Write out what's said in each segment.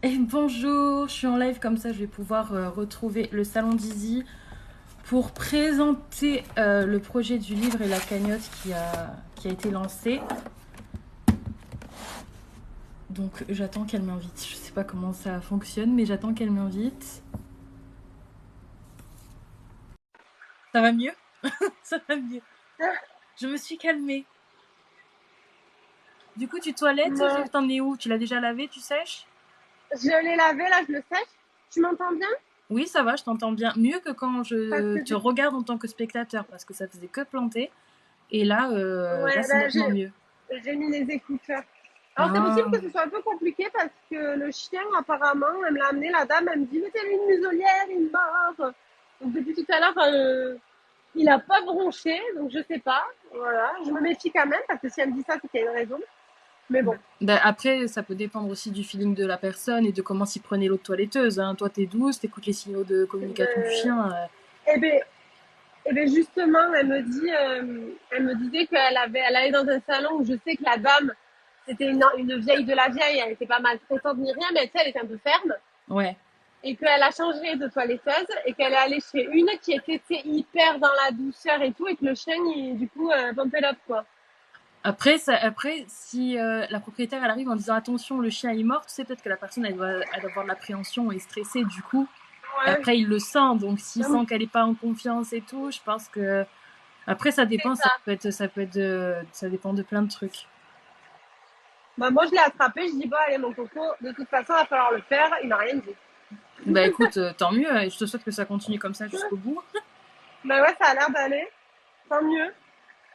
Et bonjour, je suis en live comme ça je vais pouvoir retrouver le salon d'Izzy pour présenter le projet du livre et la cagnotte qui a été lancée. Donc j'attends qu'elle m'invite. Je sais pas comment ça fonctionne, mais j'attends qu'elle m'invite. Ça va mieux? Ça va mieux. Je me suis calmée. Du coup, tu toilettes, Non, t'en es où? Tu l'as déjà lavé, tu sèches? je l'ai lavé, là, je le sèche. Tu m'entends bien? Oui, ça va, je t'entends bien. Mieux que quand Parce je que te regarde en tant que spectateur, parce que ça faisait que planter. Et là ouais, c'est nettement mieux. j'ai mis les écouteurs. Alors, c'est possible Ah, que ce soit un peu compliqué parce que le chien, apparemment, elle me l'a amené, la dame, elle me dit, mettez-lui une muselière, il meurt. Donc, depuis tout à l'heure, il a pas bronché, donc je sais pas. Voilà, je me méfie quand même parce que si elle me dit ça, c'est qu'il y a une raison. Mais bon. ben après, ça peut dépendre aussi du feeling de la personne et de comment s'y prenait l'autre toiletteuse. Hein. Toi, t'es douce, t'écoutes les signaux de communication du Euh, chien. eh ben, eh ben justement, elle me disait elle allait dans un salon où je sais que la dame, c'était une vieille de la vieille, elle était pas maltraitante ni rien, mais tu sais, elle était un peu ferme, Ouais. et qu'elle a changé de toiletteuse, et qu'elle est allée chez une qui était tu sais, hyper dans la douceur et tout, et que le chien, du coup, pumpait l'up, quoi. Après si la propriétaire elle arrive en disant attention, le chien est mort, tu sais peut-être que la personne elle doit avoir de l'appréhension et stressée du coup. Et Ouais, après il le sent, donc s'il donc, sent qu'elle est pas en confiance et tout, je pense que après ça c'est dépend, ça. ça dépend de plein de trucs. Bah, moi, je l'ai attrapé, je dis, bah, allez, mon coco, de toute façon, il va falloir le faire, il m'a rien dit. Bah écoute, tant mieux, et je te souhaite que ça continue comme ça jusqu'au bout. Bah ouais, ça a l'air d'aller, tant mieux.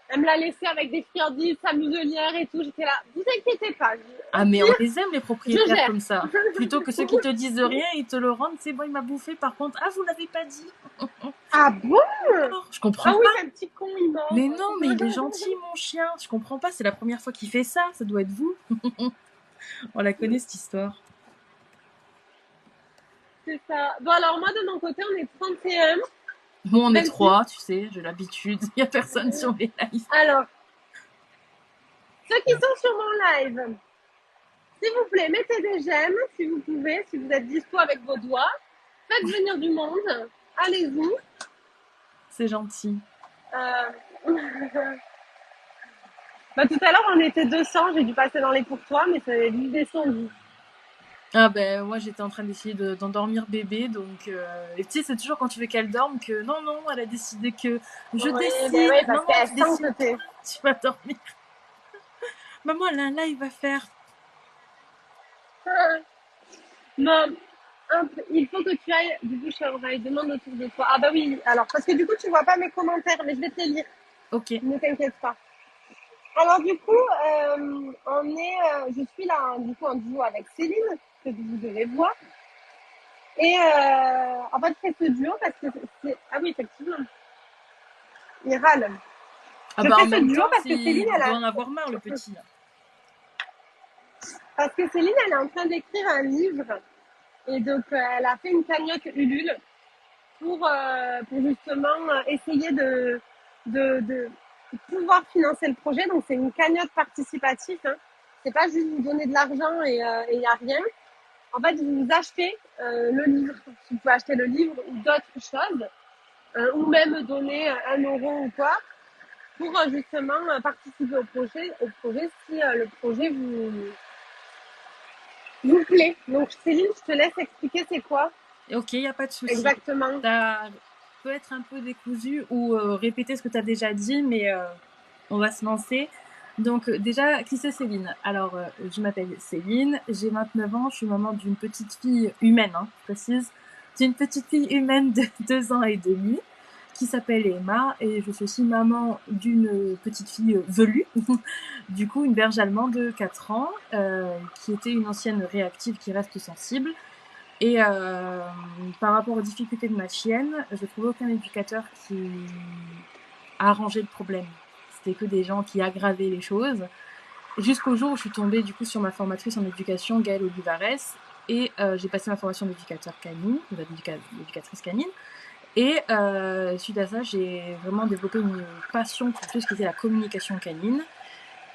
Elle me l'a laissé avec des friandises, sa muselière et tout. J'étais là, vous inquiétez pas. Au Ah, mais on pire, les aime, les je propriétaires gère. comme ça. Plutôt que ceux qui te disent rien, ils te le rendent, c'est bon, il m'a bouffé. Par contre, ah, vous l'avez pas dit. Ah bon? Je comprends Ah oui, pas. c'est un petit con, il mord. Mais non, mais il est gentil, mon chien. Je comprends pas, c'est la première fois qu'il fait ça. Ça doit être vous. On la connaît, cette histoire. C'est ça. Bon, alors moi, de mon côté, on est 31, Bon, on est 26. trois, tu sais, j'ai l'habitude. Il y a personne sur les lives. Alors, ceux qui sont sur mon live, s'il vous plaît, mettez des j'aime si vous pouvez, si vous êtes dispo avec vos doigts. Faites venir du monde. Allez-y. C'est gentil. Euh... Bah, tout à l'heure, on était 200. J'ai dû passer dans les courtois, mais c'est vite descendu. Ah ben moi j'étais en train d'essayer d'endormir bébé donc et tu sais c'est toujours quand tu veux qu'elle dorme que non non elle a décidé que je Oui, ben décide oui, non parce non qu'elle tu sent décides que t'es. tu vas dormir maman là là il va faire Non, il faut que tu ailles du bouche à oreille, demande autour de toi. Ah bah oui, alors, parce que du coup, tu vois pas mes commentaires, mais je vais te les lire, ok ne t'inquiète pas. Alors du coup, je suis là, du coup, en duo avec Céline, que vous devez voir. Et en fait, c'est ce duo parce que Ah oui, effectivement, il râle. ah Je bah en fais ce même duo temps parce que Céline, il doit en avoir marre le petit là. Elle est en train d'écrire un livre. Et donc, elle a fait une cagnotte Ulule pour justement essayer de pouvoir financer le projet. Donc, c'est une cagnotte participative. Hein. C'est pas juste vous donner de l'argent et il n'y a rien. En fait, vous achetez le livre. Vous pouvez acheter le livre ou d'autres choses, ou même donner 1 euro ou quoi, pour justement participer au projet si le projet vous plaît. Donc, Céline, je te laisse expliquer c'est quoi Et ok, il n'y a pas de souci. exactement. Ça peut être un peu décousu ou répéter ce que tu as déjà dit, mais on va se lancer. Donc déjà, qui c'est Céline? Alors, je m'appelle Céline, j'ai 29 ans, je suis maman d'une petite fille humaine, hein, je précise. J'ai une petite fille humaine de 2 ans et demi qui s'appelle Emma et je suis aussi maman d'une petite fille velue, du coup une berge allemande de 4 ans qui était une ancienne réactive qui reste sensible. Et par rapport aux difficultés de ma chienne, je trouvais aucun éducateur qui a arrangé le problème. C'était que des gens qui aggravaient les choses. Jusqu'au jour où je suis tombée du coup sur ma formatrice en éducation, Gaëlle Olivares, et j'ai passé ma formation d'éducateur canine, d'éducatrice canine. Et suite à ça, j'ai vraiment développé une passion pour tout ce qui était la communication canine.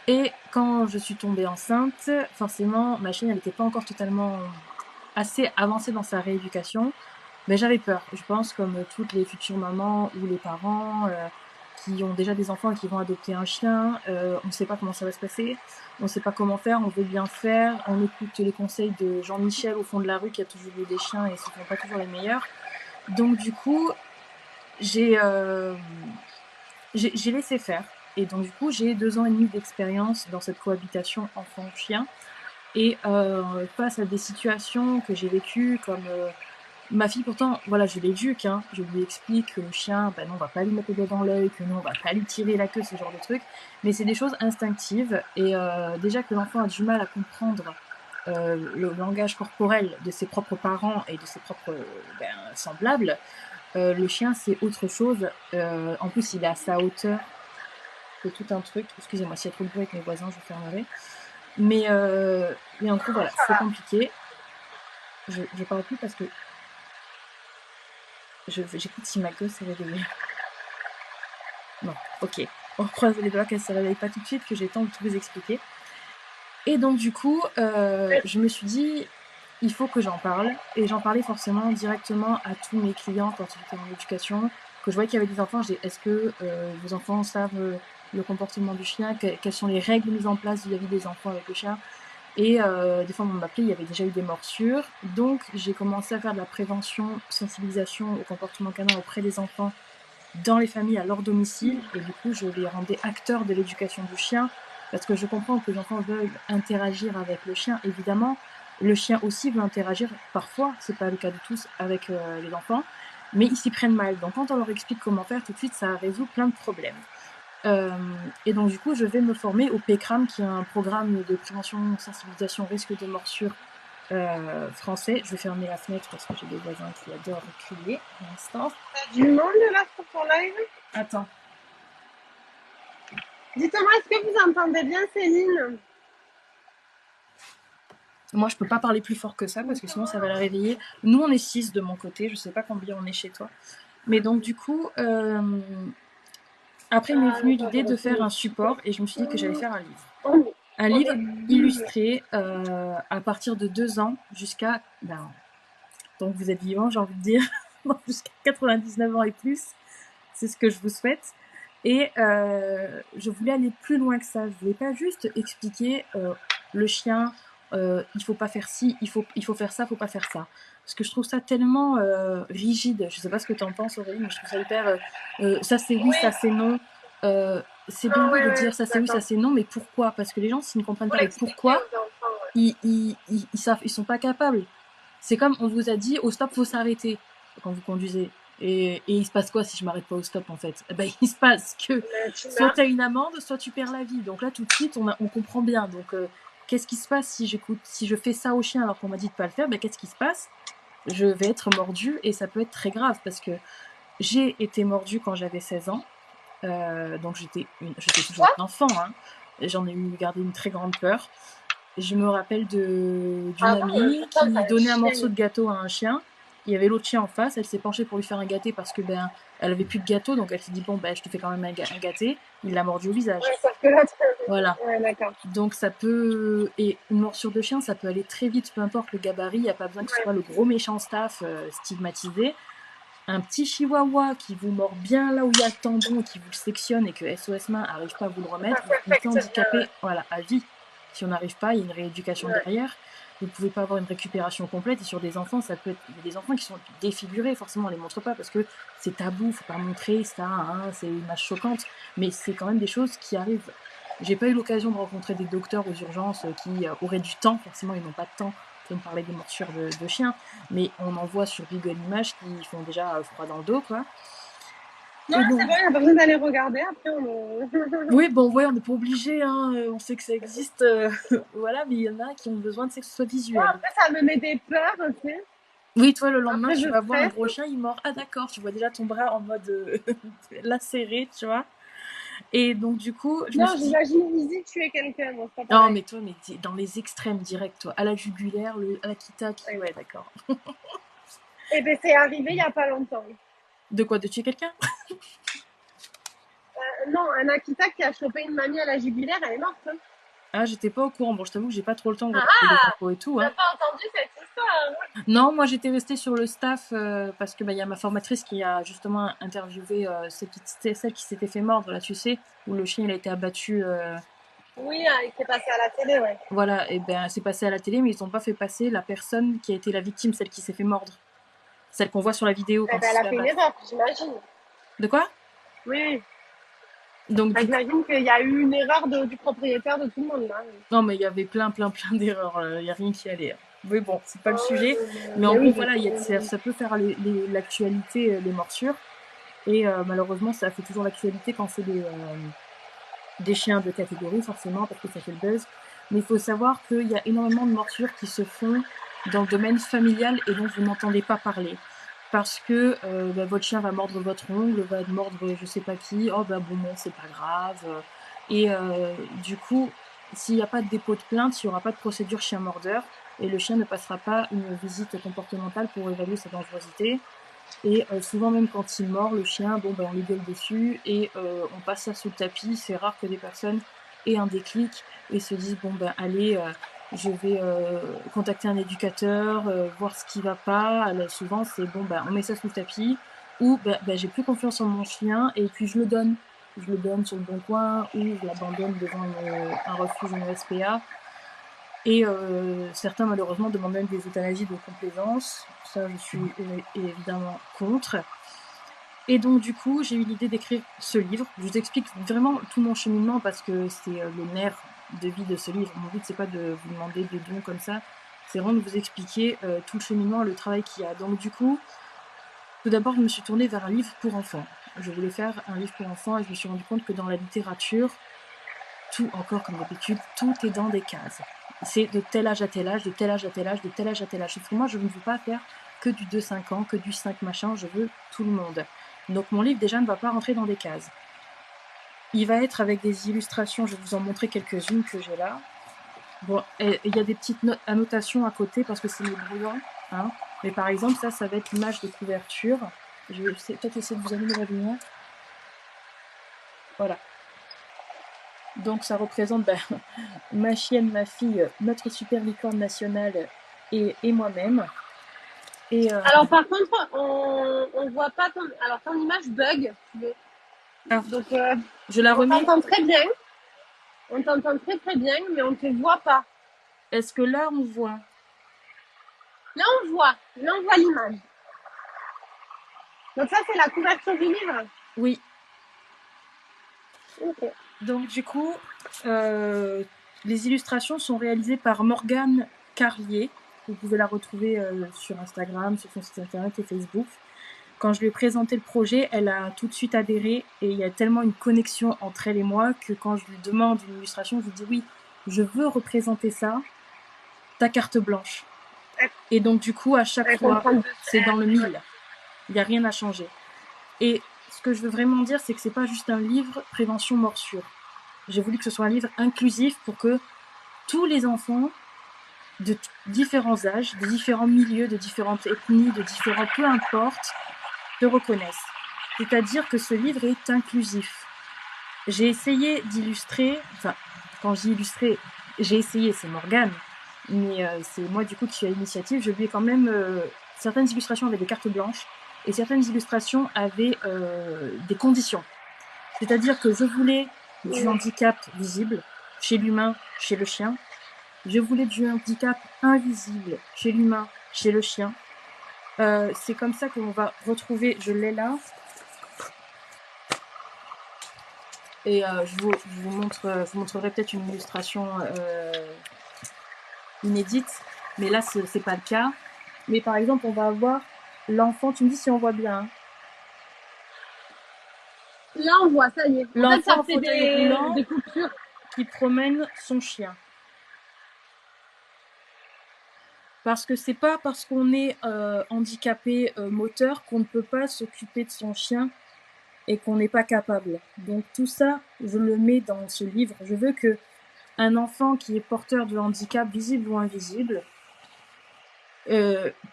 Et quand je suis tombée enceinte, forcément, ma chienne, elle n'était pas encore totalement assez avancé dans sa rééducation, mais j'avais peur. Je pense comme toutes les futures mamans ou les parents qui ont déjà des enfants et qui vont adopter un chien, on ne sait pas comment ça va se passer, on ne sait pas comment faire, on veut bien faire, on écoute les conseils de Jean-Michel au fond de la rue qui a toujours eu des chiens et ce ne sont pas toujours les meilleurs. Donc du coup, j'ai laissé faire. Et donc, du coup, j'ai 2 ans et demi d'expérience dans cette cohabitation enfant-chien. Et face à des situations que j'ai vécues, comme ma fille, pourtant, voilà, je l'éduque, hein, je lui explique que le chien, ben non, on va pas lui mettre le doigt dans l'œil, que non, on va pas lui tirer la queue, ce genre de trucs. Mais c'est des choses instinctives. Et déjà que l'enfant a du mal à comprendre le langage corporel de ses propres parents et de ses propres semblables, le chien, c'est autre chose. En plus, il est à sa hauteur. C'est tout un truc. Excusez-moi, s'il y a trop de bruit avec mes voisins, je fermerai. Mais en gros, voilà, c'est compliqué. Je parle plus parce que j'écoute si ma gosse s'est réveillée. Non, ok. On croise les doigts qu'elle ne se réveille pas tout de suite, que j'ai le temps de tout vous expliquer. Et donc, du coup, je me suis dit, il faut que j'en parle. Et j'en parlais forcément directement à tous mes clients quand j'étais en éducation, que je voyais qu'il y avait des enfants. Je dis, est-ce que vos enfants savent le comportement du chien, quelles sont les règles mises en place vis-à-vis des enfants avec le chien. Et des fois, on m'appelait, il y avait déjà eu des morsures. Donc, j'ai commencé à faire de la prévention, sensibilisation au comportement canin auprès des enfants dans les familles à leur domicile. Et du coup, je les rendais acteurs de l'éducation du chien parce que je comprends que les enfants veulent interagir avec le chien, évidemment. Le chien aussi veut interagir parfois, c'est pas le cas de tous, avec les enfants, mais ils s'y prennent mal. Donc, quand on leur explique comment faire, tout de suite, ça résout plein de problèmes. Et donc, du coup, je vais me former au PCRAM, qui est un programme de prévention, sensibilisation, risque de morsure français. Je vais fermer la fenêtre parce que j'ai des voisins qui adorent crier pour l'instant. T'as du monde là sur ton live? Attends. Dites-moi, est-ce que vous entendez bien Céline? Moi, je peux pas parler plus fort que ça parce que sinon ça va la réveiller. Nous, on est 6 de mon côté. Je sais pas combien on est chez toi. Mais donc, du coup, après, il m'est venu l'idée de faire un support et je me suis dit que j'allais faire un livre. Un livre illustré à partir de 2 ans jusqu'à. Donc, vous êtes vivant, j'ai envie de dire, jusqu'à 99 ans et plus. C'est ce que je vous souhaite. Et je voulais aller plus loin que ça. Je voulais pas juste expliquer le chien, il faut pas faire ci, il faut faire ça, faut pas faire ça. Parce que je trouve ça tellement rigide. Je sais pas ce que tu en penses, Aurélie, mais je trouve ça hyper. Ça c'est oui, ça c'est non. C'est bien beau de dire ça c'est oui, ça c'est non, mais pourquoi? Parce que les gens, s'ils ne comprennent pas le pourquoi, ils savent, ils sont pas capables. C'est comme on vous a dit au stop, faut s'arrêter quand vous conduisez. Et il se passe quoi si je m'arrête pas au stop en fait? Ben, il se passe que soit tu as une amende, soit tu perds la vie. Donc là tout de suite on comprend bien. Donc qu'est-ce qui se passe si je fais ça au chien alors qu'on m'a dit de pas le faire? Ben, qu'est-ce qui se passe? Je vais être mordue et ça peut être très grave parce que j'ai été mordue quand j'avais 16 ans. Donc j'étais toujours un enfant. Hein. J'en ai gardé une très grande peur. Je me rappelle d'une amie qui donnait un morceau de gâteau à un chien. Il y avait l'autre chien en face, elle s'est penchée pour lui faire un gâté parce que elle avait plus de gâteau, donc elle s'est dit bon je te fais quand même un gâté. Il l'a mordu au visage. Voilà. Donc ça peut, et une morsure de chien, ça peut aller très vite, peu importe le gabarit. Il n'y a pas besoin que ce soit le gros méchant staff stigmatisé. Un petit chihuahua qui vous mord bien là où il y a le tendon, qui vous le sectionne et que SOS Main n'arrive pas à vous le remettre, vous êtes handicapé à vie. Si on n'arrive pas, il y a une rééducation derrière. Vous ne pouvez pas avoir une récupération complète. Et sur des enfants, ça peut être. Il y a des enfants qui sont défigurés, forcément, on ne les montre pas parce que c'est tabou, il ne faut pas montrer ça, hein, c'est une image choquante. Mais c'est quand même des choses qui arrivent. J'ai pas eu l'occasion de rencontrer des docteurs aux urgences qui auraient du temps, forcément, ils n'ont pas de temps pour me parler des morsures de chiens, mais on en voit sur Google Images qui font déjà froid dans le dos, quoi. Non, c'est bon, il n'y a pas besoin d'aller regarder, après Oui, ouais, on n'est pas obligé, hein, on sait que ça existe, voilà, mais il y en a qui ont besoin de que ce soit visuel. Après, ça me met des peurs, tu sais. Oui, toi, le lendemain, après, tu vas voir un gros chien, il mord. Ah d'accord, tu vois déjà ton bras en mode lacéré, tu vois. Et donc, du coup... j'imagine Lizzie tuer quelqu'un. Bon, non, mais toi, dans les extrêmes directs, toi. À la jugulaire, à la kitaki, ouais, d'accord. Eh bien, c'est arrivé il n'y a pas longtemps. De quoi? De tuer quelqu'un? Non, un Akita qui a chopé une mamie à la jugulaire, elle est morte. Hein. Ah, j'étais pas au courant. Bon, je t'avoue que j'ai pas trop le temps de regarder les infos et tout. Hein. T'as pas entendu cette histoire? Non, moi j'étais restée sur le staff parce que bah, y a ma formatrice qui a justement interviewé celle qui s'était fait mordre là, tu sais, où le chien il a été abattu. Oui, il s'est passé à la télé, ouais. Voilà, et ben c'est passé à la télé, mais ils n'ont pas fait passer la personne qui a été la victime, celle qui s'est fait mordre, celle qu'on voit sur la vidéo Eh quand ben, il elle se a fait fait une abattre. erreur, j'imagine. De quoi? Oui, Donc ben, du coup, j'imagine qu'il y a eu une erreur du propriétaire de tout le monde, là. non mais il y avait plein d'erreurs, il y a rien qui allait. Mais bon, c'est pas le Ah sujet. ouais, Mais en mais gros, oui, je voilà, sais. ça peut faire l'actualité, les morsures. Et malheureusement, ça fait toujours l'actualité quand c'est des chiens de catégorie, forcément, parce que ça fait le buzz. Mais il faut savoir qu'il y a énormément de morsures qui se font dans le domaine familial et dont vous n'entendez pas parler. Parce que bah, votre chien va mordre votre ongle, va mordre je sais pas qui, oh bah bon, c'est pas grave. Et du coup, s'il n'y a pas de dépôt de plainte, il n'y aura pas de procédure chien-mordeur et le chien ne passera pas une visite comportementale pour évaluer sa dangerosité. Et souvent même quand il mord le chien, bon ben on lui gueule dessus et on passe ça sous le tapis. C'est rare que des personnes aient un déclic et se disent bon ben allez, je vais contacter un éducateur, voir ce qui va pas. Alors, souvent c'est bon ben on met ça sous le tapis ou ben j'ai plus confiance en mon chien et puis je le donne. Je le donne sur le bon coin ou je l'abandonne devant un refuge, une SPA. Et certains, malheureusement, demandent même des euthanasies de complaisance. Ça, je suis évidemment contre. Et donc, du coup, j'ai eu l'idée d'écrire ce livre. Je vous explique vraiment tout mon cheminement parce que c'est le nerf de vie de ce livre. Mon but, c'est pas de vous demander des dons comme ça. C'est vraiment de vous expliquer tout le cheminement et le travail qu'il y a. Donc, du coup, tout d'abord, je me suis tournée vers un livre pour enfants. Je voulais faire un livre pour enfants et je me suis rendu compte que dans la littérature, tout, encore comme d'habitude, tout est dans des cases. C'est de tel âge à tel âge, de tel âge à tel âge, de tel âge à tel âge. Sauf que moi, je ne veux pas faire que du 2-5 ans, que du 5 machin, je veux tout le monde. Donc mon livre, déjà, ne va pas rentrer dans des cases. Il va être avec des illustrations, je vais vous en montrer quelques-unes que j'ai là. Bon, il y a des petites annotations à côté parce que c'est mes brouillons. Hein. Mais par exemple, ça va être l'image de couverture. Je vais peut-être essayer de vous allumer la lumière. Voilà. Donc ça représente ma chienne, ma fille, notre super licorne nationale et moi-même. Et Alors, par contre, on voit pas ton, alors, ton image bug. Donc, je la on remets. t'entend très bien. On t'entend très très bien, mais on te voit pas. Est-ce que là on voit? Là, on voit. Là, on voit l'image. Donc ça, c'est la couverture du livre. Oui. Ok. Donc du coup, les illustrations sont réalisées par Morgane Carlier. Vous pouvez la retrouver sur Instagram, sur son site internet et Facebook. Quand je lui ai présenté le projet, elle a tout de suite adhéré et il y a tellement une connexion entre elle et moi que quand je lui demande une illustration, je lui dis oui, je veux représenter ça, ta carte blanche. Et donc du coup, à chaque fois, c'est dans le mille. Il n'y a rien à changer. Et ce que je veux vraiment dire, c'est que c'est pas juste un livre prévention morsure. J'ai voulu que ce soit un livre inclusif pour que tous les enfants de différents âges, de différents milieux, de différentes ethnies, de différents peu importe, se reconnaissent. C'est-à-dire que ce livre est inclusif. J'ai essayé d'illustrer, enfin, quand j'ai illustré, j'ai essayé, c'est Morgane, mais c'est moi du coup qui suis à l'initiative. Je lui ai quand même certaines illustrations avaient des cartes blanches et certaines illustrations avaient des conditions. C'est-à-dire que je voulais du handicap visible chez l'humain, chez le chien. Je voulais du handicap invisible chez l'humain, chez le chien. C'est comme ça qu'on va retrouver, je l'ai là. Et je vous montrerai peut-être une illustration inédite, mais là, c'est pas le cas. Mais par exemple, on va avoir l'enfant, tu me dis si on voit bien. Hein. Là, on voit, ça y est. En fait, ça L'enfant fait fauteuil roulant des coupures. qui promène son chien. Parce que c'est pas parce qu'on est handicapé moteur qu'on ne peut pas s'occuper de son chien et qu'on n'est pas capable. Donc tout ça, je le mets dans ce livre. Je veux que un enfant qui est porteur de handicap visible ou invisible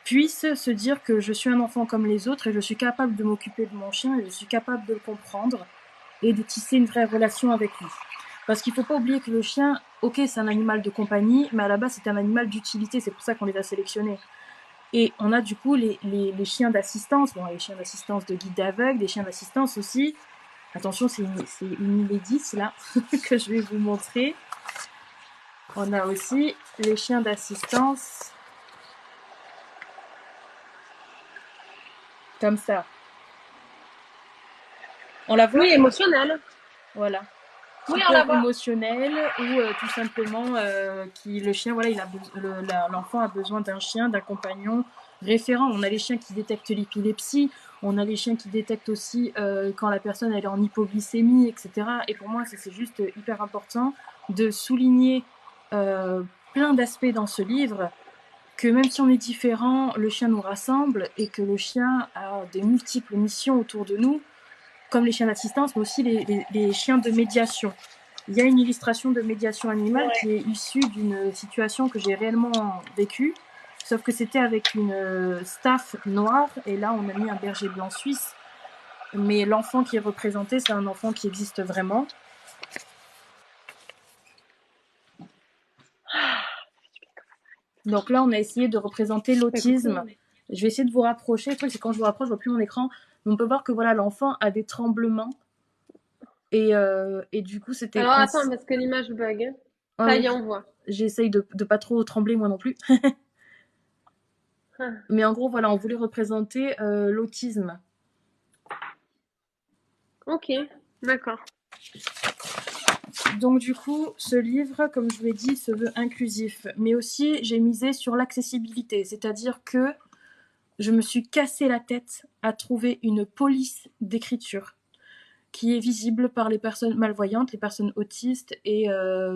puisse se dire que je suis un enfant comme les autres et je suis capable de m'occuper de mon chien et je suis capable de le comprendre et de tisser une vraie relation avec lui. Parce qu'il ne faut pas oublier que le chien, ok, c'est un animal de compagnie, mais à la base, c'est un animal d'utilité, c'est pour ça qu'on les a sélectionnés. Et on a du coup les chiens d'assistance, bon, les chiens d'assistance de guide aveugle, les chiens d'assistance aussi. Attention, c'est une Inédis là que je vais vous montrer. On a aussi les chiens d'assistance comme ça. On la voit? Oui, émotionnel. Voilà. Oui, on la Super voit. émotionnel ou tout simplement le chien, voilà, l'enfant a besoin d'un chien, d'un compagnon référent. On a les chiens qui détectent l'épilepsie, on a les chiens qui détectent aussi quand la personne elle est en hypoglycémie, etc. Et pour moi, c'est juste hyper important de souligner plein d'aspects dans ce livre, que même si on est différent, le chien nous rassemble et que le chien a des multiples missions autour de nous, comme les chiens d'assistance, mais aussi les chiens de médiation. Il y a une illustration de médiation animale qui est issue d'une situation que j'ai réellement vécue, sauf que c'était avec une staff noire, et là on a mis un berger blanc suisse, mais l'enfant qui est représenté, c'est un enfant qui existe vraiment. Donc là, on a essayé de représenter l'autisme. Je vais essayer de vous rapprocher. Le truc, c'est quand je vous rapproche, je vois plus mon écran. Mais on peut voir que voilà, l'enfant a des tremblements. Et du coup, c'était... Alors attends, parce que l'image bug. Ah Ça oui, y est, on voit. j'essaye de pas trop trembler moi non plus. Ah, Mais en gros, voilà, on voulait représenter l'autisme. ok, d'accord. Donc du coup, ce livre, comme je vous l'ai dit, se veut inclusif. Mais aussi, j'ai misé sur l'accessibilité. C'est-à-dire que je me suis cassé la tête à trouver une police d'écriture qui est visible par les personnes malvoyantes, les personnes autistes et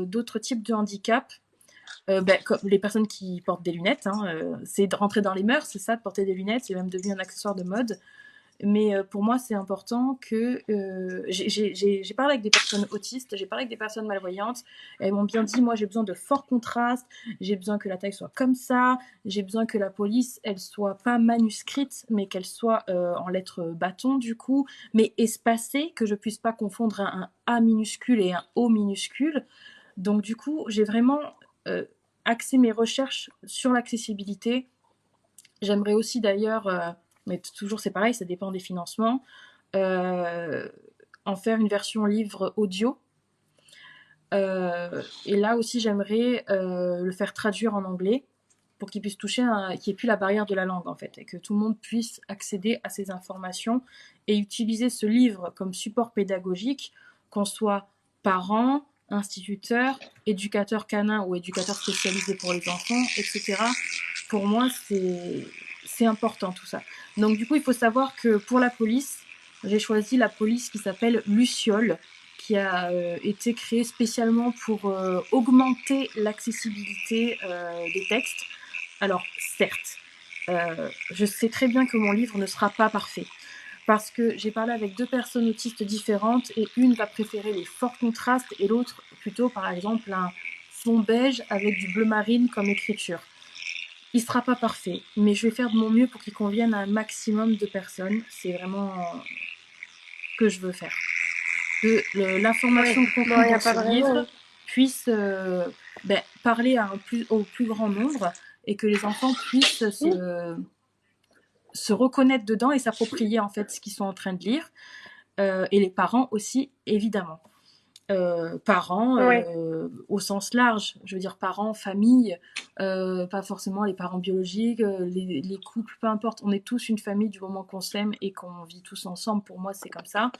d'autres types de handicaps. Comme les personnes qui portent des lunettes, hein, c'est de rentrer dans les mœurs, c'est ça, de porter des lunettes, c'est même devenu un accessoire de mode. Mais pour moi, c'est important que j'ai parlé avec des personnes autistes, j'ai parlé avec des personnes malvoyantes. Elles m'ont bien dit, moi, j'ai besoin de forts contrastes, j'ai besoin que la taille soit comme ça, j'ai besoin que la police, elle soit pas manuscrite, mais qu'elle soit en lettres bâton du coup, mais espacée, que je puisse pas confondre un A minuscule et un O minuscule. Donc du coup, j'ai vraiment axé mes recherches sur l'accessibilité. J'aimerais aussi d'ailleurs, mais toujours c'est pareil, ça dépend des financements, euh, en faire une version livre audio. Et là aussi, j'aimerais le faire traduire en anglais pour qu'il puisse toucher, qu'il n'y ait plus la barrière de la langue en fait, et que tout le monde puisse accéder à ces informations et utiliser ce livre comme support pédagogique, qu'on soit parent, instituteur, éducateur canin ou éducateur spécialisé pour les enfants, etc. Pour moi, c'est important tout ça. Donc du coup, il faut savoir que pour la police, j'ai choisi la police qui s'appelle Luciole, qui a été créée spécialement pour augmenter l'accessibilité des textes. Alors certes, je sais très bien que mon livre ne sera pas parfait, parce que j'ai parlé avec deux personnes autistes différentes et une va préférer les forts contrastes et l'autre plutôt par exemple un fond beige avec du bleu marine comme écriture. Il sera pas parfait, mais je vais faire de mon mieux pour qu'il convienne à un maximum de personnes. C'est vraiment ce que je veux faire. Que Oui, l'information bon, contenue il n'y dans a pas ce de raison. livre puisse parler au plus grand nombre et que les enfants puissent Oui, se reconnaître dedans et s'approprier en fait ce qu'ils sont en train de lire. Et les parents aussi, évidemment. Parents ouais. au sens large, je veux dire parents, famille, pas forcément les parents biologiques, les couples, peu importe, on est tous une famille du moment qu'on s'aime et qu'on vit tous ensemble, pour moi c'est comme ça.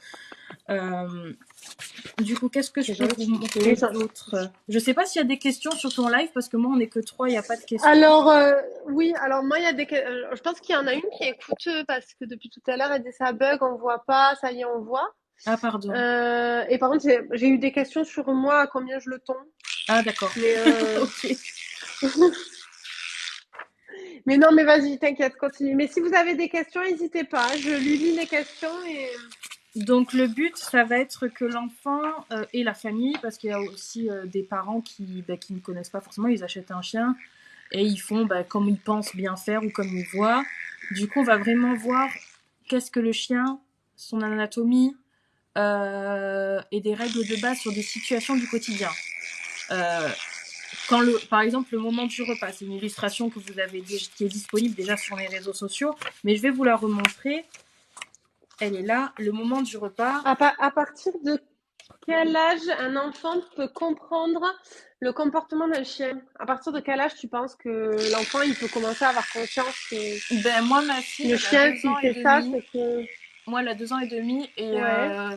Du coup, qu'est-ce que je C'est peux vous gentil. montrer d'autre? Je sais pas s'il y a des questions sur ton live, parce que moi on n'est que trois, il n'y a pas de questions. Alors, oui, alors moi, il y a je pense qu'il y en a une qui écoute parce que depuis tout à l'heure, elle dit ça bug, on voit pas, ça y est, on voit. Ah pardon. Et par contre, j'ai eu des questions sur moi, à combien je le tombe. Ah d'accord. Mais, Ok. mais non, mais vas-y, t'inquiète, continue. Mais si vous avez des questions, n'hésitez pas. Je lui lis les questions et. Donc le but, ça va être que l'enfant et la famille, parce qu'il y a aussi des parents qui ne connaissent pas forcément, ils achètent un chien et ils font comme ils pensent bien faire ou comme ils voient. Du coup, on va vraiment voir qu'est-ce que le chien, son anatomie et des règles de base sur des situations du quotidien. Euh, Par exemple, le moment du repas, c'est une illustration que vous avez qui est disponible déjà sur les réseaux sociaux, mais je vais vous la remontrer. Elle est là, le moment du repas. À partir de quel âge un enfant peut comprendre le comportement d'un chien? À partir de quel âge tu penses que l'enfant il peut commencer à avoir conscience que Ben, moi, ma fille, le elle a chien, deux s'il ans et fait ça, demi. c'est que... Moi, elle a 2 ans et demi. Et Ouais.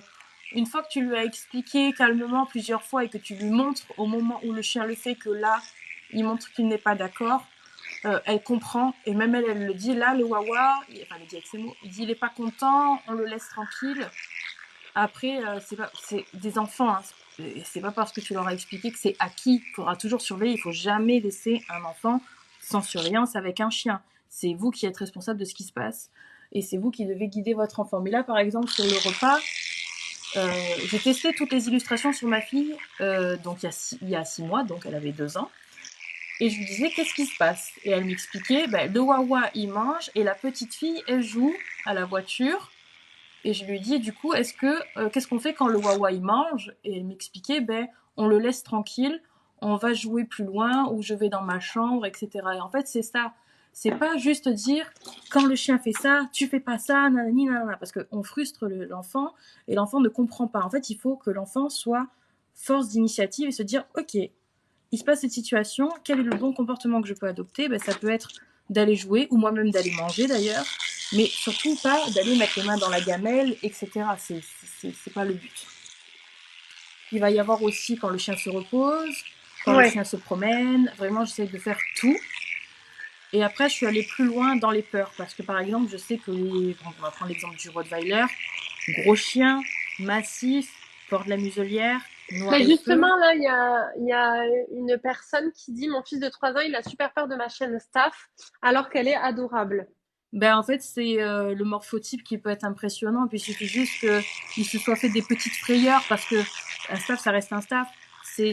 une fois que tu lui as expliqué calmement plusieurs fois et que tu lui montres au moment où le chien le fait que là, il montre qu'il n'est pas d'accord, elle comprend. Et même elle, elle le dit. Là, le wawa, enfin, elle le dit avec ses mots, il dit il est pas content, on le laisse tranquille. Après, c'est des enfants. Hein. C'est pas parce que tu leur as expliqué que c'est acquis. Il faudra toujours surveiller. Il faut jamais laisser un enfant sans surveillance avec un chien. C'est vous qui êtes responsable de ce qui se passe. Et c'est vous qui devez guider votre enfant. Mais là, par exemple, sur le repas, j'ai testé toutes les illustrations sur ma fille, donc il y a 6 mois, donc elle avait 2 ans. Et je lui disais, qu'est-ce qui se passe? Et elle m'expliquait, le wawa, il mange, et la petite fille, elle joue à la voiture. Et je lui dis, du coup, qu'est-ce qu'on fait quand le wawa il mange? Et elle m'expliquait, on le laisse tranquille, on va jouer plus loin, ou je vais dans ma chambre, etc. Et en fait, c'est ça. C'est pas juste dire, quand le chien fait ça, tu fais pas ça, nanani, nanana, parce qu'on frustre l'enfant, et l'enfant ne comprend pas. En fait, il faut que l'enfant soit force d'initiative et se dire, ok, il se passe cette situation, quel est le bon comportement que je peux adopter? Ça peut être d'aller jouer, ou moi-même d'aller manger d'ailleurs, mais surtout pas d'aller mettre les mains dans la gamelle, etc. C'est pas le but. Il va y avoir aussi quand le chien se repose, quand le Ouais. chien se promène, vraiment j'essaie de faire tout. Et après, je suis allée plus loin dans les peurs, parce que par exemple, je sais que on va prendre l'exemple du Rottweiler, gros chien, massif, porte la muselière, noir Mais et feu. justement, là, il y a une personne qui dit, mon fils de 3 ans, il a super peur de ma chienne Staff, alors qu'elle est adorable. En fait, c'est le morphotype qui peut être impressionnant. Puis il suffit juste qu'il se soit fait des petites frayeurs parce que un staff, ça reste un staff.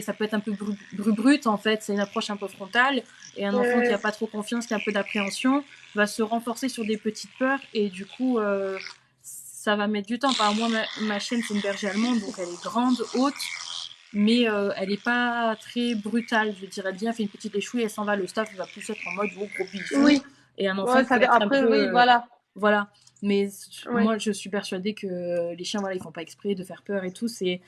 Ça peut être un peu brut en fait. C'est une approche un peu frontale. Et un enfant qui a pas trop confiance, qui a un peu d'appréhension, va se renforcer sur des petites peurs. Et du coup, ça va mettre du temps. Par exemple, moi, ma chienne, c'est une berger allemande, donc elle est grande, haute. Mais elle est pas très brutale, je dirais bien. Elle fait une petite échouille, elle s'en va. Le staff, il va plus être en mode gros bisou. Oui. Et un enfant Ouais, peut être un après, peu oui, voilà. voilà. Mais Ouais. moi, je suis persuadée que les chiens, voilà, ils font pas exprès de faire peur et tout. C'est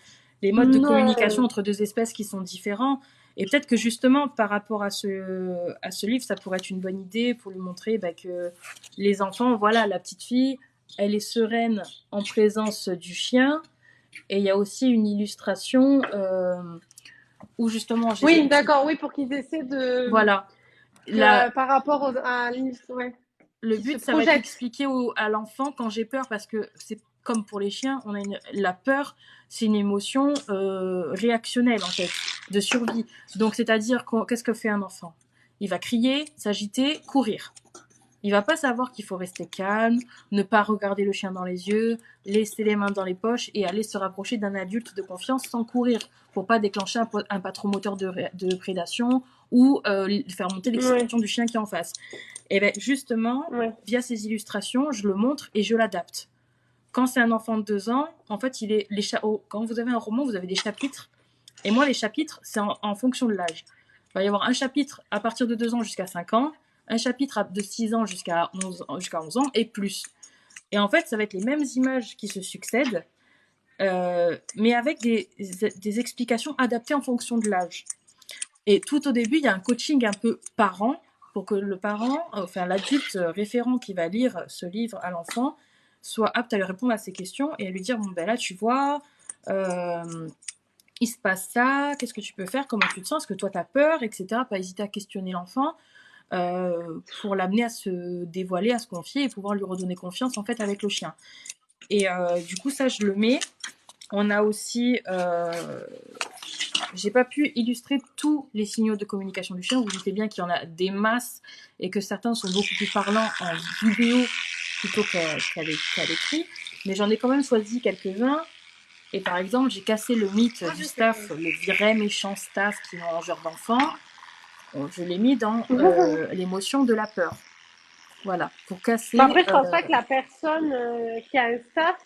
les modes de communication Non. entre deux espèces qui sont différents. Et peut-être que justement, par rapport à ce livre, ça pourrait être une bonne idée pour lui montrer que les enfants, voilà, la petite fille, elle est sereine en présence du chien. Et il y a aussi une illustration où justement, Oui, d'accord, oui, pour qu'ils essaient de, voilà. La, par rapport à ouais, Le qu'ils se but, ça va être projettent. expliqué à l'enfant quand j'ai peur, parce que c'est comme pour les chiens, la peur, c'est une émotion réactionnelle en fait, de survie. Donc c'est-à-dire qu'est-ce que fait un enfant? Il va crier, s'agiter, courir. Il va pas savoir qu'il faut rester calme, ne pas regarder le chien dans les yeux, laisser les mains dans les poches et aller se rapprocher d'un adulte de confiance sans courir pour pas déclencher un patromoteur de prédation ou faire monter Ouais, l'excitation du chien qui est en face. Et bien justement, ouais. via ces illustrations, je le montre et je l'adapte. Quand c'est un enfant de 2 ans, en fait, quand vous avez un roman, vous avez des chapitres. Et moi, les chapitres, c'est en fonction de l'âge. Il va y avoir un chapitre à partir de 2 ans jusqu'à 5 ans, un chapitre de 6 ans jusqu'à 11 ans et plus. Et en fait, ça va être les mêmes images qui se succèdent, mais avec des explications adaptées en fonction de l'âge. Et tout au début, il y a un coaching un peu parent pour que le parent, enfin l'adulte référent qui va lire ce livre à l'enfant, soit apte à lui répondre à ces questions et à lui dire, bon ben là tu vois, il se passe ça, qu'est-ce que tu peux faire, comment tu te sens, est-ce que toi tu as peur, etc. Pas hésiter à questionner l'enfant pour l'amener à se dévoiler, à se confier et pouvoir lui redonner confiance en fait avec le chien. Et du coup ça je le mets. On a aussi j'ai pas pu illustrer tous les signaux de communication du chien. Vous doutez bien qu'il y en a des masses et que certains sont beaucoup plus parlants en vidéo plutôt qu'à l'écrit. Mais j'en ai quand même choisi quelques-uns. Et par exemple, j'ai cassé le mythe du staff, le vrai méchant staff qui est mangeur d'enfants. Je l'ai mis dans l'émotion de la peur. Voilà, pour Bon, casser. après, je pense pas que la personne qui a un staff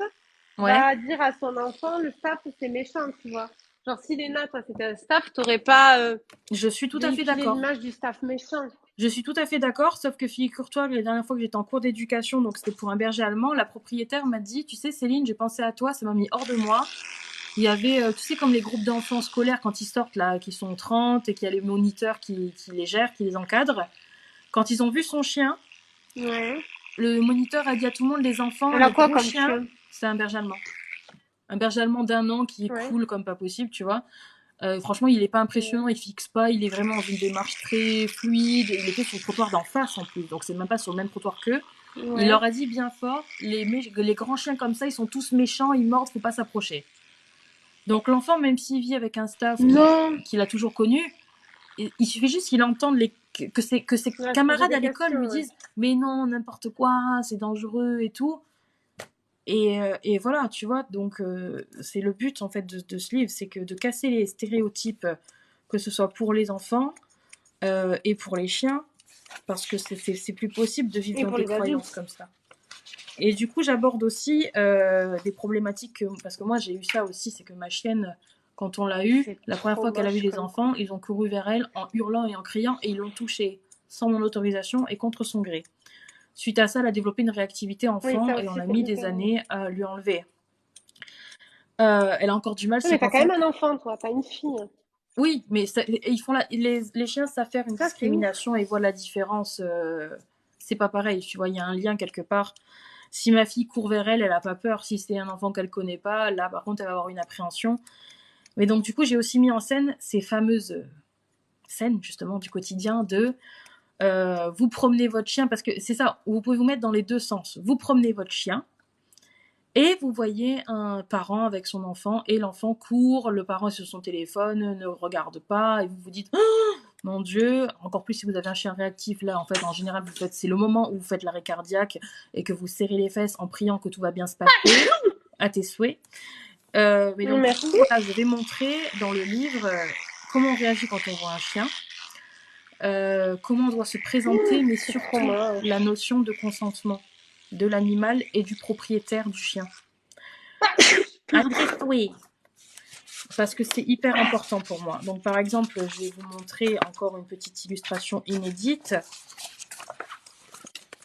Ouais. va dire à son enfant, le staff, c'est méchant, tu vois. Genre, si Léna, toi, c'était un staff, t'aurais pas Je suis tout à fait véhiculé d'accord. l'image du staff méchant. Je suis tout à fait d'accord, sauf que figure-toi que la dernière fois que j'étais en cours d'éducation, donc c'était pour un berger allemand, la propriétaire m'a dit, tu sais Céline, j'ai pensé à toi, ça m'a mis hors de moi. Il y avait, tu sais, comme les groupes d'enfants scolaires quand ils sortent là, qui sont 30 et qu'il y a les moniteurs qui les gèrent, qui les encadrent. Quand ils ont vu son chien, Ouais. le moniteur a dit à tout le monde, les enfants, Elle a les quoi gros comme chiens, chien? c'est un berger allemand. Un berger allemand d'1 an qui est Ouais. cool comme pas possible, tu vois. Franchement, il est pas Ouais. impressionnant, il fixe pas, il est vraiment dans une démarche très fluide. Il était sur le trottoir d'en face en plus, donc c'est même pas sur le même trottoir qu'eux. Il Ouais. leur a dit bien fort, les grands chiens comme ça, ils sont tous méchants, ils mordent, faut pas s'approcher. Donc l'enfant, même s'il vit avec un staff Non. qu'il a toujours connu, il suffit juste qu'il entende que ses On va se poser camarades des à l'école lui questions, ouais. disent mais non, n'importe quoi, c'est dangereux et tout. Et voilà, tu vois, donc c'est le but en fait de ce livre, c'est que de casser les stéréotypes, que ce soit pour les enfants et pour les chiens, parce que c'est plus possible de vivre Et dans pour des les croyances adultes. comme ça. Et du coup, j'aborde aussi des problématiques, parce que moi j'ai eu ça aussi, c'est que ma chienne, quand on l'a eue, C'est la première trop fois qu'elle a vu moche des comme enfants, couple. ils ont couru vers elle en hurlant et en criant, et ils l'ont touchée sans mon autorisation et contre son gré. Suite à ça, elle a développé une réactivité Oui, enfant ça et on aussi, a c'est mis des hyper. années à lui enlever. Elle a encore du mal, Oui, cet mais t'as quand même enfant. un enfant, toi, pas une fille. Oui, mais ils font les chiens savent faire une Ça, c'est ouf. discrimination et voient la différence. C'est pas pareil, tu vois, il y a un lien quelque part. Si ma fille court vers elle, elle a pas peur. Si c'est un enfant qu'elle connaît pas, là, par contre, elle va avoir une appréhension. Mais donc, du coup, j'ai aussi mis en scène ces fameuses scènes, justement, du quotidien de vous promenez votre chien, parce que c'est ça, vous pouvez vous mettre dans les deux sens. Vous promenez votre chien, et vous voyez un parent avec son enfant, et l'enfant court, le parent est sur son téléphone, ne regarde pas, et vous vous dites oh, mon Dieu, encore plus si vous avez un chien réactif, là, en fait, en général, c'est le moment où vous faites l'arrêt cardiaque et que vous serrez les fesses en priant que tout va bien se passer, à tes souhaits. Mais donc, du coup, Merci. voilà, je vais montrer dans le livre comment on réagit quand on voit un chien, comment on doit se présenter, mais C'est trop surtout la moche. notion de consentement de l'animal et du propriétaire du chien. À tes souhaits. Parce que c'est hyper important pour moi. Donc, par exemple, je vais vous montrer encore une petite illustration inédite.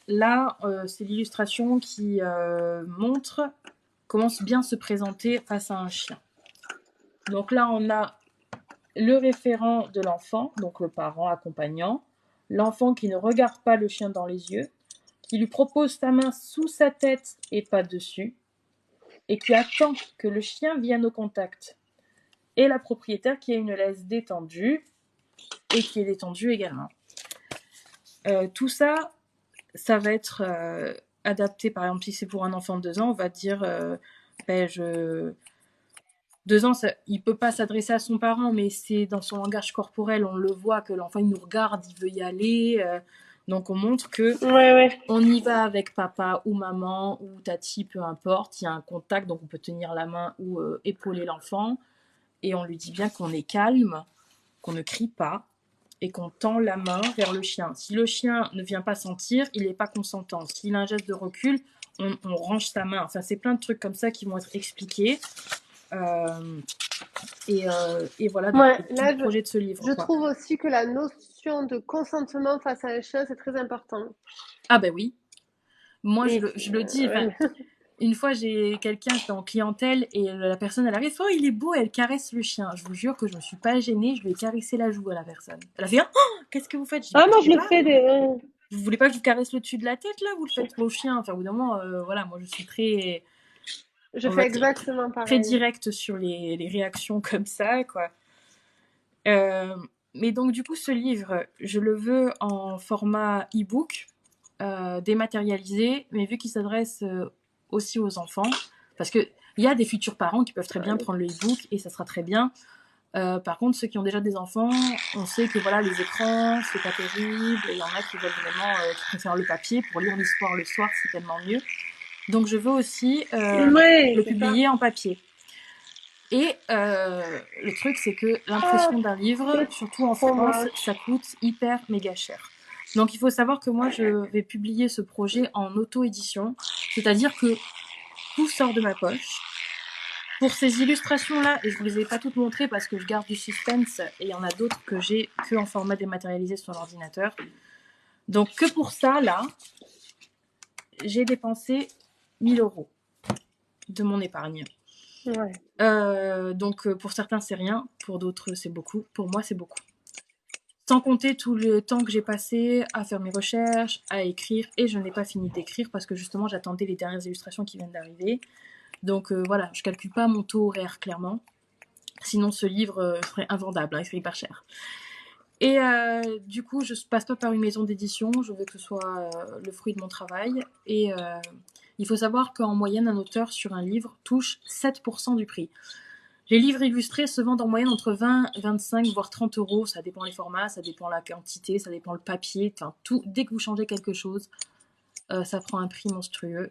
Là, c'est l'illustration qui montre comment bien se présenter face à un chien. Donc là, on a le référent de l'enfant, donc le parent accompagnant, l'enfant qui ne regarde pas le chien dans les yeux, qui lui propose sa main sous sa tête et pas dessus, et qui attend que le chien vienne au contact. Et la propriétaire qui a une laisse détendue et qui est détendue également. Tout ça, ça va être adapté. Par exemple, si c'est pour un enfant de 2 ans, on va dire 2 ans, il peut pas s'adresser à son parent, mais c'est dans son langage corporel, on le voit que l'enfant il nous regarde, il veut y aller. Donc on montre que Ouais, ouais. on y va avec papa ou maman ou tati, peu importe. Il y a un contact, donc on peut tenir la main ou épauler l'enfant. Et on lui dit bien qu'on est calme, qu'on ne crie pas et qu'on tend la main vers le chien. Si le chien ne vient pas sentir, il n'est pas consentant. S'il a un geste de recul, on range sa main. Enfin, c'est plein de trucs comme ça qui vont être expliqués. Et voilà Ouais, le là, projet de ce livre. je Quoi. trouve aussi que la notion de consentement face à un chien, c'est très important. Ah ben oui. Moi, Et je le dis. ouais. Une fois, j'ai quelqu'un, j'étais en clientèle et la personne, elle arrive, oh, il est beau, et elle caresse le chien. Je vous jure que je me suis pas gênée, je lui ai caressé la joue à la personne. Elle a fait, oh, qu'est-ce que vous faites? Je dis, Ah, bah, moi, je je sais le pas. fais des. Vous voulez pas que je vous caresse le dessus de la tête, là? Vous le faites au chien. Enfin, au bout d'un moment, voilà, moi, je suis très, Je on fais va dire, exactement très pareil. directe sur les réactions comme ça, quoi. Euh, mais donc, du coup, ce livre, je le veux en format e-book, dématérialisé, mais vu qu'il s'adresse aussi aux enfants, parce que il y a des futurs parents qui peuvent très bien prendre le e-book et ça sera très bien. Par contre, ceux qui ont déjà des enfants, on sait que voilà, les écrans, c'est pas terrible. Il y en a qui veulent vraiment, qui préfèrent le papier pour lire l'histoire le soir, c'est tellement mieux. Donc, je veux aussi Ouais, le c'est ça. publier en papier. Et le truc, c'est que Ah, l'impression d'un livre, c'est surtout en trop France, moche. ça coûte hyper méga cher. Donc il faut savoir que moi, je vais publier ce projet en auto-édition, c'est-à-dire que tout sort de ma poche. Pour ces illustrations-là, et je ne vous les ai pas toutes montrées parce que je garde du suspense, et il y en a d'autres que j'ai que en format dématérialisé sur l'ordinateur. Donc que pour ça, là, j'ai dépensé 1 000 € de mon épargne. Ouais. Donc pour certains, c'est rien, pour d'autres, c'est beaucoup. Pour moi, c'est beaucoup. Sans compter tout le temps que j'ai passé à faire mes recherches, à écrire, et je n'ai pas fini d'écrire parce que justement, j'attendais les dernières illustrations qui viennent d'arriver. Donc voilà, je calcule pas mon taux horaire clairement. Sinon, ce livre serait invendable, hein, il serait hyper cher. Et du coup, je ne passe pas par une maison d'édition, je veux que ce soit le fruit de mon travail. Et il faut savoir qu'en moyenne, un auteur sur un livre touche 7% du prix. Les livres illustrés se vendent en moyenne entre 20, 25, voire 30 €. Ça dépend les formats, ça dépend la quantité, ça dépend le papier. Enfin, tout. Dès que vous changez quelque chose, ça prend un prix monstrueux.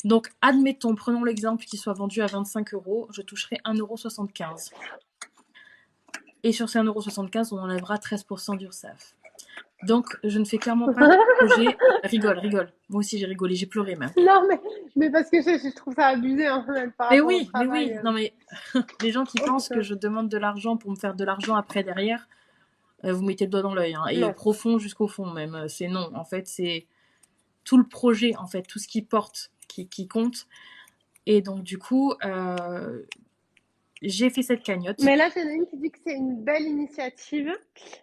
Donc, admettons, prenons l'exemple qu'il soit vendu à 25 €, je toucherai 1,75 €. Et sur ces 1,75 €, on enlèvera 13% d'URSSAF. Donc, je ne fais clairement pas de projet. Rigole. Moi aussi, j'ai rigolé, j'ai pleuré même. Non, mais parce que je trouve ça abusé, en fait, par Mais rapport au oui. travail. Non, mais les gens qui Oh pensent que putain. je demande de l'argent pour me faire de l'argent après derrière, vous mettez le doigt dans l'œil. Hein. Et Non. profond jusqu'au fond même. C'est non. En fait, c'est tout le projet, en fait, tout ce qui porte, qui compte. Et donc, du coup, j'ai fait cette cagnotte. Mais là, j'en ai une qui dit que c'est une belle initiative.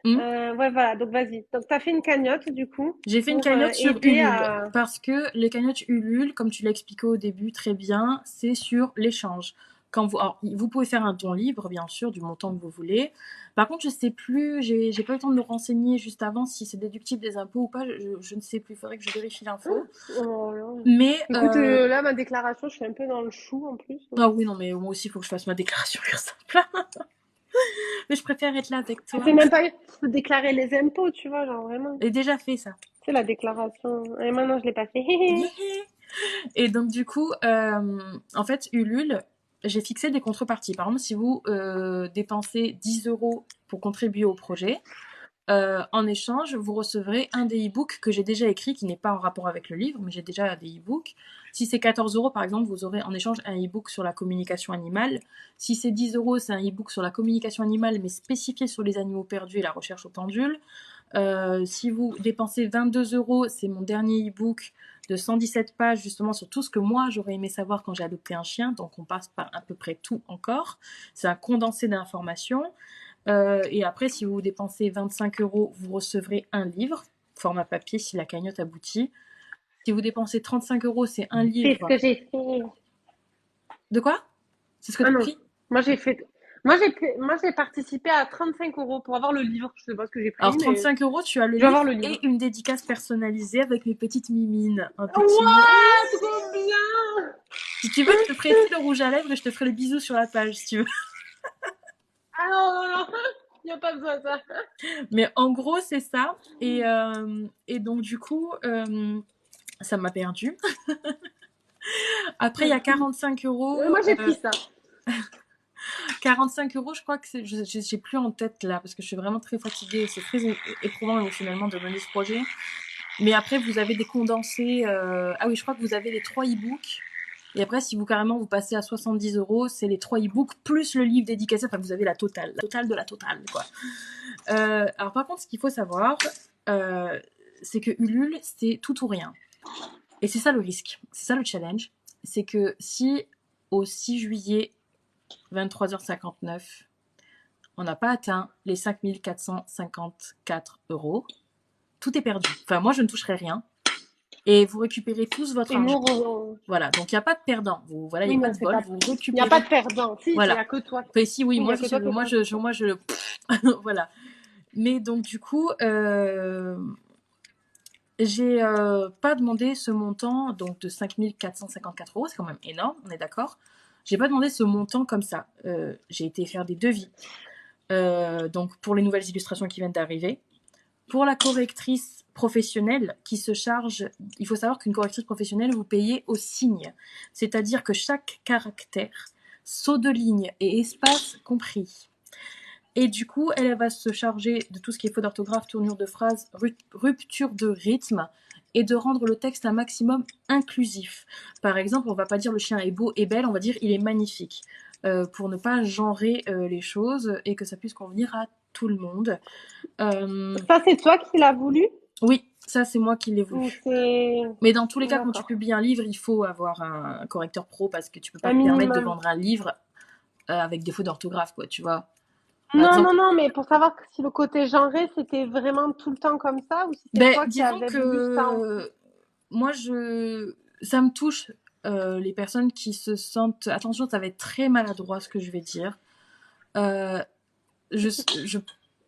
Ouais, voilà, donc vas-y. Donc, tu as fait une cagnotte, du coup, J'ai fait une pour cagnotte sur aider Ulule à... parce que les cagnottes Ulule, comme tu l'as expliqué au début très bien, c'est sur l'échange. Alors, vous pouvez faire un don libre, bien sûr, du montant que vous voulez. Par contre, je sais plus, j'ai pas eu le temps de me renseigner juste avant si c'est déductible des impôts ou pas. Je ne sais plus, il faudrait que je vérifie l'info. Oh, là. Mais, Écoute, là, ma déclaration, je suis un peu dans le chou, en plus. ah oui, non, mais moi aussi, il faut que je fasse ma déclaration simple. Mais je préfère être là avec toi. C'est même pas déclarer les impôts, tu vois, genre vraiment. J'ai déjà fait ça. C'est la déclaration. Et maintenant, je l'ai pas fait. Et donc, du coup, en fait, Ulule, j'ai fixé des contreparties. Par exemple, si vous dépensez 10 € pour contribuer au projet, en échange, vous recevrez un des e-books que j'ai déjà écrit, qui n'est pas en rapport avec le livre, mais j'ai déjà des e-books. Si c'est 14 €, par exemple, vous aurez en échange un e-book sur la communication animale. Si c'est 10 €, c'est un e-book sur la communication animale, mais spécifié sur les animaux perdus et la recherche au pendule. Si vous dépensez 22 €, c'est mon dernier e-book de 117 pages, justement, sur tout ce que moi, j'aurais aimé savoir quand j'ai adopté un chien. Donc, on passe par à peu près tout encore. C'est un condensé d'informations. Et après, si vous dépensez 25 €, vous recevrez un livre, format papier, si la cagnotte aboutit. Si vous dépensez 35 €, c'est un C'est ce livre. que j'ai fait. De quoi? C'est ce que Ah tu as non. pris? Moi, moi, j'ai participé à 35 € pour avoir le livre. Je sais pas ce que j'ai Alors, pris, mais 35 €, tu as le je vais livre avoir le livre. et une dédicace personnalisée avec mes petites mimines. Un petit mot. Waouh, trop bien! Si tu veux, je te ferai aussi le rouge à lèvres et je te ferai le bisou sur la page, si tu veux. Ah non, non, non, il n'y a pas besoin de ça. Mais en gros, c'est ça. Et donc, du coup, ça m'a perdu. Après, il y a 45 €. Moi, j'ai pris ça. 45 €, je crois que c'est. J'ai plus en tête là, parce que je suis vraiment très fatiguée. C'est très éprouvant émotionnellement de mener ce projet. Mais après, vous avez des condensés. Ah oui, je crois que vous avez les 3 e-books. Et après, si vous carrément vous passez à 70 €, c'est les 3 e-books plus le livre dédicacé. Enfin, vous avez la totale de la totale, quoi. Alors, par contre, ce qu'il faut savoir, c'est que Ulule, c'est tout ou rien. Et c'est ça le risque, c'est ça le challenge. C'est que si au 6 juillet, 23h59, on n'a pas atteint les 5 454 €, tout est perdu. Enfin, moi, je ne toucherai rien. Et vous récupérez tous votre Et argent. nous, Voilà, donc il n'y a pas de perdant. Voilà, il oui, n'y a pas non, de c'est vol, pas. vous Il n'y a récupérez. pas de perdant. Si, il n'y Voilà. a que toi. Enfin, si, oui, Oui, il n'y moi, a que toi qui es parti. voilà. Mais donc, du coup, j'ai pas demandé ce montant, donc de 5 454 €, c'est quand même énorme, on est d'accord. J'ai pas demandé ce montant comme ça. J'ai été faire des devis. Donc, pour les nouvelles illustrations qui viennent d'arriver. Pour la correctrice professionnelle qui se charge, il faut savoir qu'une correctrice professionnelle, vous payez au signe. C'est-à-dire que chaque caractère, saut de ligne et espace compris. Et du coup, elle va se charger de tout ce qui est faute d'orthographe, tournure de phrase, rupture de rythme et de rendre le texte un maximum inclusif. Par exemple, on va pas dire le chien est beau et belle, on va dire il est magnifique. pour ne pas genrer les choses et que ça puisse convenir à tout le monde. Ça, c'est toi qui l'as voulu Oui, ça c'est moi qui l'ai ou voulu. c'est... Mais dans tous les cas, quand tu D'accord. publies un livre, il faut avoir un correcteur pro parce que tu peux pas Un te permettre de minimum. vendre un livre avec des fautes d'orthographe, quoi, tu vois. Par Non, non, exemple, non, mais pour savoir si le côté genré, c'était vraiment tout le temps comme ça ou si c'est ben, toi qui disons avais voulu ça en plus. que moi, ça me touche les personnes qui se sentent. Attention, ça va être très maladroit ce que je vais dire. Euh, je, je,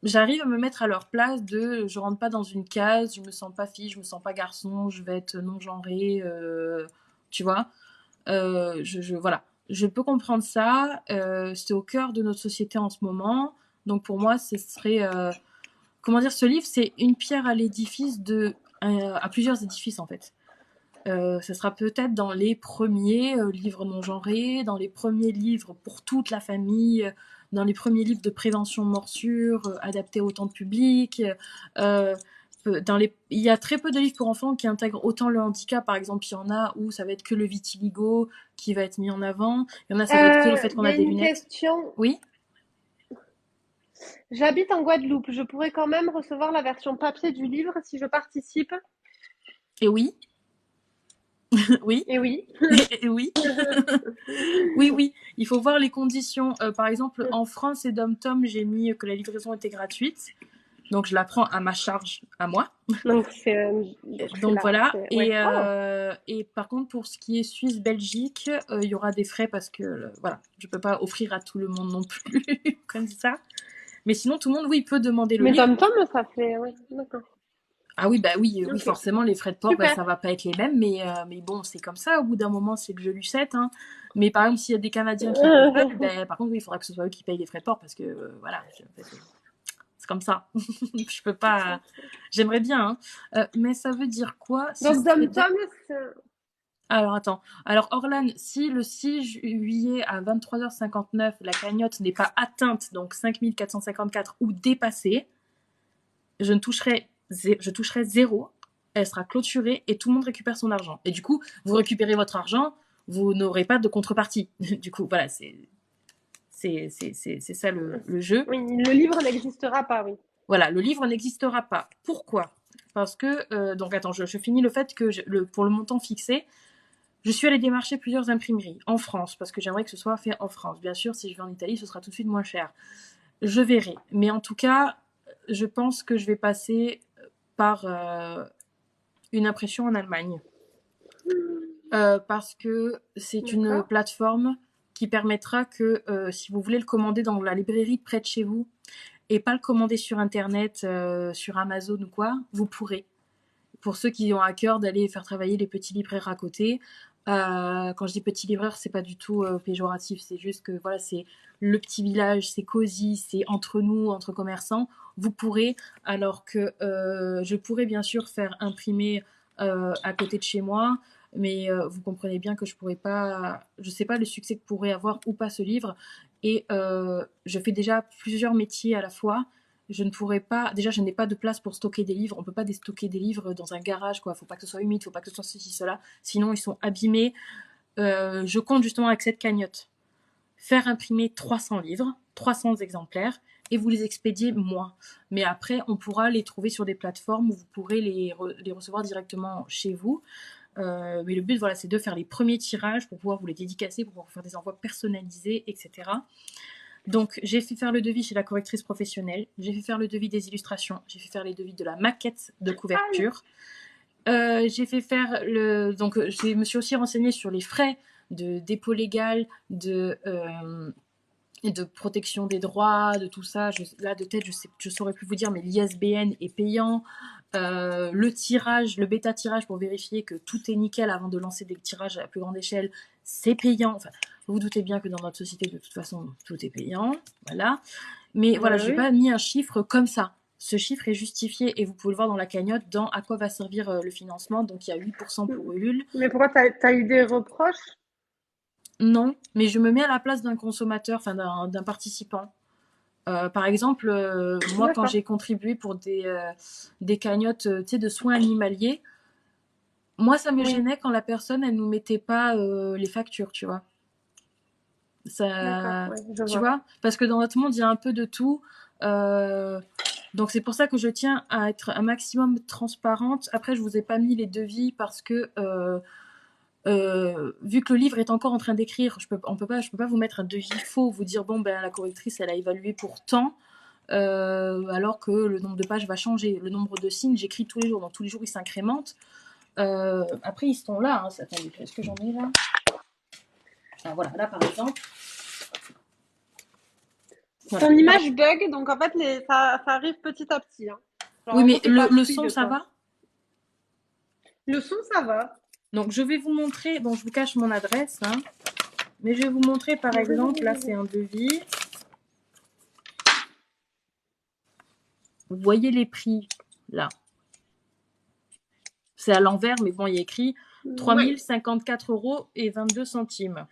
J'arrive à me mettre à leur place je rentre pas dans une case, je me sens pas fille, je me sens pas garçon, je vais être non genré, tu vois. Voilà, je peux comprendre ça. C'est au cœur de notre société en ce moment. Donc pour moi, ce serait, comment dire, ce livre, c'est une pierre à l'édifice à plusieurs édifices en fait. Ça sera peut-être dans les premiers livres non genrés, dans les premiers livres pour toute la famille, dans les premiers livres de prévention de morsure, adaptés autant de public. Euh, Il y a très peu de livres pour enfants qui intègrent autant le handicap. Par exemple, il y en a où ça va être que le vitiligo qui va être mis en avant. Il y en a, ça va être que le fait qu'on Il y a a des une lunettes. question. Oui. J'habite en Guadeloupe. Je pourrais quand même recevoir la version papier du livre si je participe. Et oui. Oui. Et oui. Et oui. Oui, oui, il faut voir les conditions. Par exemple, en France et Dom-Tom, j'ai mis que la livraison était gratuite. Donc, je la prends à ma charge, à moi. Donc c'est Donc, là. voilà. Ouais. Oh. Et par contre, pour ce qui est Suisse-Belgique, il y aura des frais parce que, voilà, je peux pas offrir à tout le monde non plus, comme ça. Mais sinon, tout le monde, oui, peut demander le Mais livre. Tom ça fait. Oui, d'accord. Ah oui, bah oui, oui, Ok. forcément, les frais de port, bah, Super. ça va pas être les mêmes, mais bon, c'est comme ça, au bout d'un moment, c'est le jeu Lucette, hein. Mais par exemple, s'il y a des Canadiens qui le veulent, ben, par contre, oui, il faudra que ce soit eux qui payent les frais de port, parce que, voilà, c'est comme ça. Je peux pas... J'aimerais bien, hein. Mais ça veut dire quoi si Donc c'est... Tom Alors, attends. Alors, Orlan, si le 6 juillet à 23h59, la cagnotte n'est pas atteinte, donc 5454 ou dépassée, je toucherai zéro, elle sera clôturée et tout le monde récupère son argent. Et du coup, vous récupérez votre argent, vous n'aurez pas de contrepartie. Du coup, voilà, c'est ça le jeu. oui, le livre n'existera pas, oui. Voilà, le livre n'existera pas. Pourquoi? Parce que, donc attends, je finis le fait que pour le montant fixé, je suis allée démarcher plusieurs imprimeries en France, parce que j'aimerais que ce soit fait en France. Bien sûr, si je vais en Italie, ce sera tout de suite moins cher. Je verrai. Mais en tout cas, je pense que je vais passer par une impression en Allemagne. Parce que c'est une D'accord. plateforme qui permettra que si vous voulez le commander dans la librairie près de chez vous et pas le commander sur Internet, sur Amazon ou quoi, vous pourrez. Pour ceux qui ont à cœur d'aller faire travailler les petits libraires à côté. Quand je dis petit libraire, c'est pas du tout péjoratif, c'est juste que voilà, c'est le petit village, c'est cosy, c'est entre nous, entre commerçants. Vous pourrez, alors que je pourrais bien sûr faire imprimer à côté de chez moi, mais vous comprenez bien que je pourrais pas, je sais pas le succès que pourrait avoir ou pas ce livre, et je fais déjà plusieurs métiers à la fois. Je ne pourrais pas. Déjà, je n'ai pas de place pour stocker des livres. On peut pas déstocker des livres dans un garage, quoi. Faut pas que ce soit humide, faut pas que ce soit ceci, cela. Sinon, ils sont abîmés. Je compte justement avec cette cagnotte faire imprimer 300 livres, 300 exemplaires, et vous les expédiez moi. Mais après, on pourra les trouver sur des plateformes où vous pourrez les recevoir directement chez vous. Mais le but, voilà, c'est de faire les premiers tirages pour pouvoir vous les dédicacer, pour pouvoir faire des envois personnalisés, etc. Donc, j'ai fait faire le devis chez la correctrice professionnelle, j'ai fait faire le devis des illustrations, j'ai fait faire les devis de la maquette de couverture. J'ai fait faire Donc, je me suis aussi renseignée sur les frais de dépôt légal, de protection des droits, de tout ça. Là, de tête, je saurais plus vous dire, mais l'ISBN est payant. Le tirage, le bêta tirage pour vérifier que tout est nickel avant de lancer des tirages à plus grande échelle, c'est payant. Enfin, vous vous doutez bien que dans notre société, de toute façon, tout est payant. Voilà. Mais voilà, je n'ai Oui. pas mis un chiffre comme ça. Ce chiffre est justifié et vous pouvez le voir dans la cagnotte dans à quoi va servir le financement. Donc il y a 8% pour Ulule. Mais pourquoi t'as eu des reproches? Non, mais je me mets à la place d'un consommateur, enfin d'un participant. Par exemple, moi, quand D'accord. j'ai contribué pour des cagnottes de soins animaliers, moi, ça me Oui. gênait quand la personne, elle nous mettait pas les factures, tu vois. D'accord, Ça, ouais, je tu vois. vois? Parce que dans notre monde, il y a un peu de tout. Euh, donc c'est pour ça que je tiens à être un maximum transparente. Après, je vous ai pas mis les devis parce que vu que le livre est encore en train d'écrire, je peux pas vous mettre un devis faux, vous dire bon ben la correctrice elle a évalué pour tant, alors que le nombre de pages va changer, le nombre de signes j'écris tous les jours, donc tous les jours ils s'incrémentent. Après ils sont là, hein. Attendez, est-ce que j'en ai là? Ah, voilà, là par exemple. Voilà. Ton image bug, donc en fait, ça arrive petit à petit, hein. Genre, Oui en gros, mais c'est pas le son fluide, ça quoi. va? Le son, ça va. Donc je vais vous montrer, bon je vous cache mon adresse, hein, mais je vais vous montrer par exemple, là c'est un devis. Vous voyez les prix là. C'est à l'envers, mais bon, il y a écrit 3 Ouais. 054 € et 22 centimes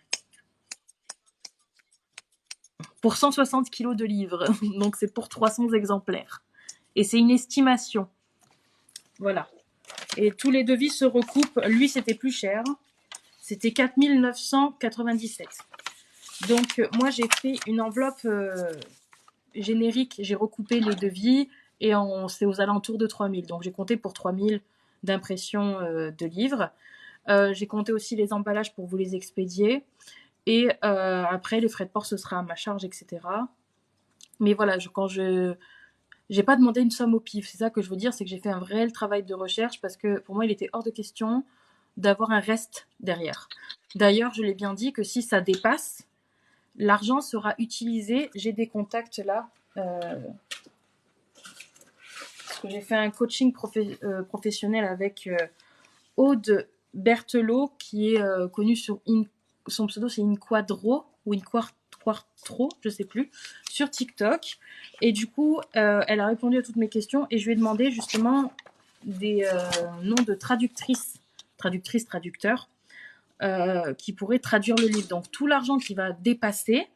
pour 160 kilos de livres. Donc c'est pour 300 exemplaires. Et c'est une estimation. Voilà. Et tous les devis se recoupent. Lui, c'était plus cher. C'était 4 997. Donc moi, j'ai fait une enveloppe générique. J'ai recoupé les devis et c'est aux alentours de 3 000. Donc j'ai compté pour 3 000 d'impression de livres. J'ai compté aussi les emballages pour vous les expédier. Et après, les frais de port, ce sera à ma charge, etc. Mais voilà, quand je j'ai pas demandé une somme au pif. C'est ça que je veux dire, c'est que j'ai fait un réel travail de recherche parce que pour moi, il était hors de question d'avoir un reste derrière. D'ailleurs, je l'ai bien dit que si ça dépasse, l'argent sera utilisé. J'ai des contacts là. Parce que j'ai fait un coaching professionnel avec Aude Berthelot, qui est connue sur son pseudo, c'est Inquadro ou Inquartro, je sais plus, sur TikTok. Et du coup, elle a répondu à toutes mes questions et je lui ai demandé justement des noms de traducteurs, qui pourraient traduire le livre. Donc tout l'argent qui va dépasser,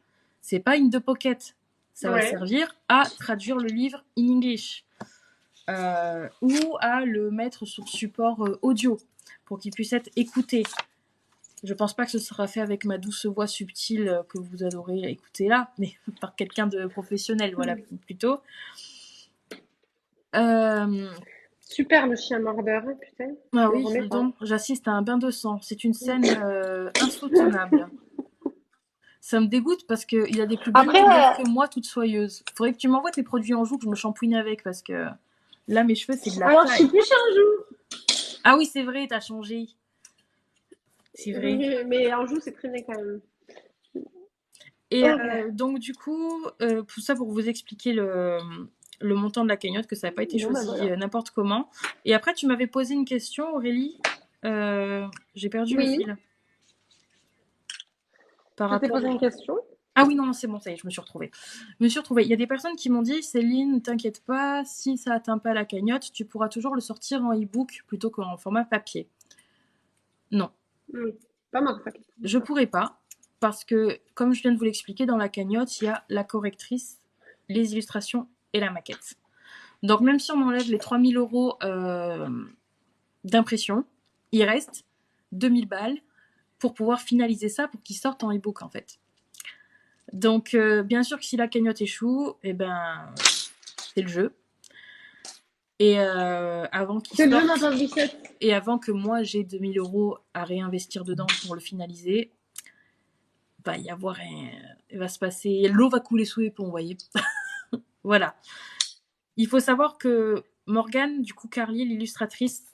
c'est pas une de pocket, ça va Ouais. servir à traduire le livre in English. Ou à le mettre sur support audio pour qu'il puisse être écouté. Je pense pas que ce sera fait avec ma douce voix subtile que vous adorez écouter là, mais par quelqu'un de professionnel, voilà, plutôt. Super, le chien mordeur, hein, putain. Ah Je le oui, remets dis pas. donc, j'assiste à un bain de sang. C'est une scène insoutenable. Ça me dégoûte parce qu'il a des plus belles Après, ongles que moi, toutes soyeuses. Faudrait que tu m'envoies tes produits en joue que je me shampouine avec parce que là, mes cheveux, c'est de la alors je suis paille. plus chez Anjou. Ah oui, c'est vrai, t'as changé. C'est vrai. Mais Anjou, c'est très bien quand même. Et Ok. donc, du coup, tout ça pour vous expliquer le montant de la cagnotte, que ça n'a pas été Bon, ben choisi voilà. n'importe comment. Et après, tu m'avais posé une question, Aurélie. J'ai perdu le Oui, fil par je t'ai rapport posé une question. Ah oui, non, c'est bon, ça y est, je me suis retrouvée. Je me suis retrouvée. Il y a des personnes qui m'ont dit, Céline, ne t'inquiète pas, si ça atteint pas la cagnotte, tu pourras toujours le sortir en e-book plutôt qu'en format papier. Non, Pas mal, ça. je pourrais pas, parce que, comme je viens de vous l'expliquer, dans la cagnotte, il y a la correctrice, les illustrations et la maquette. Donc même si on enlève les 3 000 € d'impression, il reste 2 000 balles pour pouvoir finaliser ça, pour qu'il sorte en e-book en fait. Donc bien sûr que si la cagnotte échoue, eh ben c'est le jeu. Et avant qu'il C'est le jeu, sorte, ma pauvre bichette. et avant que moi j'ai 2 000 € à réinvestir dedans pour le finaliser, va y avoir il va se passer, l'eau va couler sous les ponts, vous voyez. Voilà. Il faut savoir que Morgane, du coup, Carlier, l'illustratrice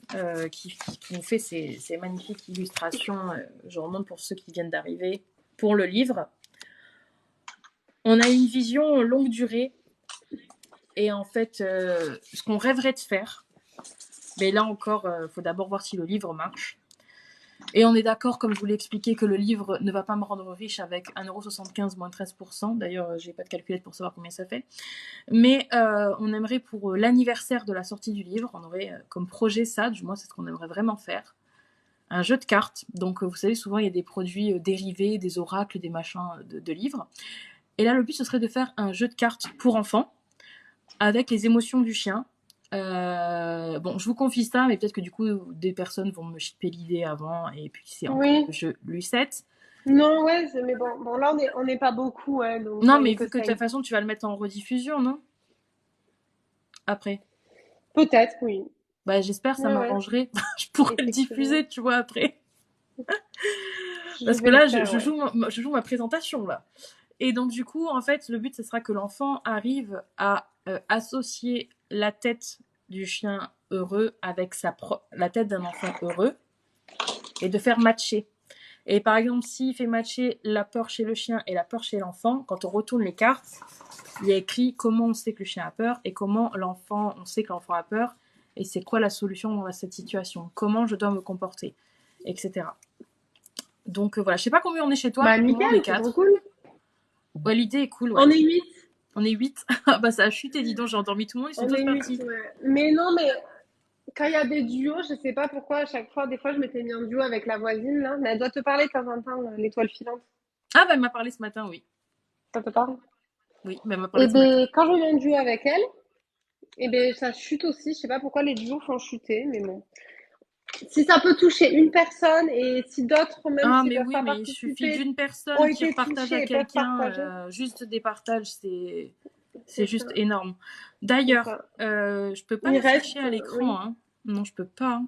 qui nous fait ces magnifiques illustrations, je remonte pour ceux qui viennent d'arriver, pour le livre, on a une vision longue durée. Et en fait, ce qu'on rêverait de faire, mais là encore, il faut d'abord voir si le livre marche. Et on est d'accord, comme je vous l'ai expliqué, que le livre ne va pas me rendre riche avec 1,75 € moins 13%. D'ailleurs, j'ai pas de calculette pour savoir combien ça fait. Mais on aimerait pour l'anniversaire de la sortie du livre, on aurait comme projet ça, du moins c'est ce qu'on aimerait vraiment faire, un jeu de cartes. Donc vous savez, souvent il y a des produits dérivés, des oracles, des machins de livres. Et là, le but, ce serait de faire un jeu de cartes pour enfants, avec les émotions du chien. Bon, je vous confie ça, mais peut-être que du coup, des personnes vont me chipper l'idée avant, et puis c'est encore Oui. le jeu Lucette. Non, ouais, mais bon, là, on n'est pas beaucoup, ouais, donc Non, il n'y mais a que vu que de toute cinq. façon, tu vas le mettre en rediffusion, non? Après. Peut-être, oui. Bah, j'espère, ça Ouais, ouais, m'arrangerait. Je pourrais le effectivement. diffuser, tu vois, après. Je Parce que vais le là, faire, je ouais. joue je joue ma présentation, là. Et donc, du coup, en fait, le but, ce sera que l'enfant arrive à associer la tête du chien heureux avec la tête d'un enfant heureux et de faire matcher. Et par exemple, s'il fait matcher la peur chez le chien et la peur chez l'enfant, quand on retourne les cartes, il y a écrit comment on sait que le chien a peur et comment on sait que l'enfant a peur et c'est quoi la solution dans cette situation, comment je dois me comporter, etc. Donc voilà, je sais pas combien on est chez toi, Bah, pour moi on est nickel, c'est trop 4. cool. Ouais, l'idée est cool, ouais. On est 8. On est 8. Ah bah ça a chuté, dis donc, j'ai endormi tout le monde, ils sont On tous est 8, partis. ouais. Mais non, mais quand il y a des duos, je sais pas pourquoi, à chaque fois, des fois, je m'étais mis en duo avec la voisine, là, mais elle doit te parler de temps en temps, l'étoile filante. Ah bah elle m'a parlé ce matin, oui. Ça te parle? Oui, bah, elle m'a parlé Et ce matin. ben, quand je mets en duo avec elle, et ben, ça chute aussi. Je sais pas pourquoi les duos font chuter, mais bon. Si ça peut toucher une personne et si d'autres, même Ah s'ils mais peuvent oui, pas mais il suffit participer, d'une ont personne qui été repartage à touchés et peuvent quelqu'un, partager, juste des partages, c'est c'est ça, juste énorme. c'est D'ailleurs, ça. je peux pas Il l'afficher reste, à l'écran, oui. hein. Non, je peux pas,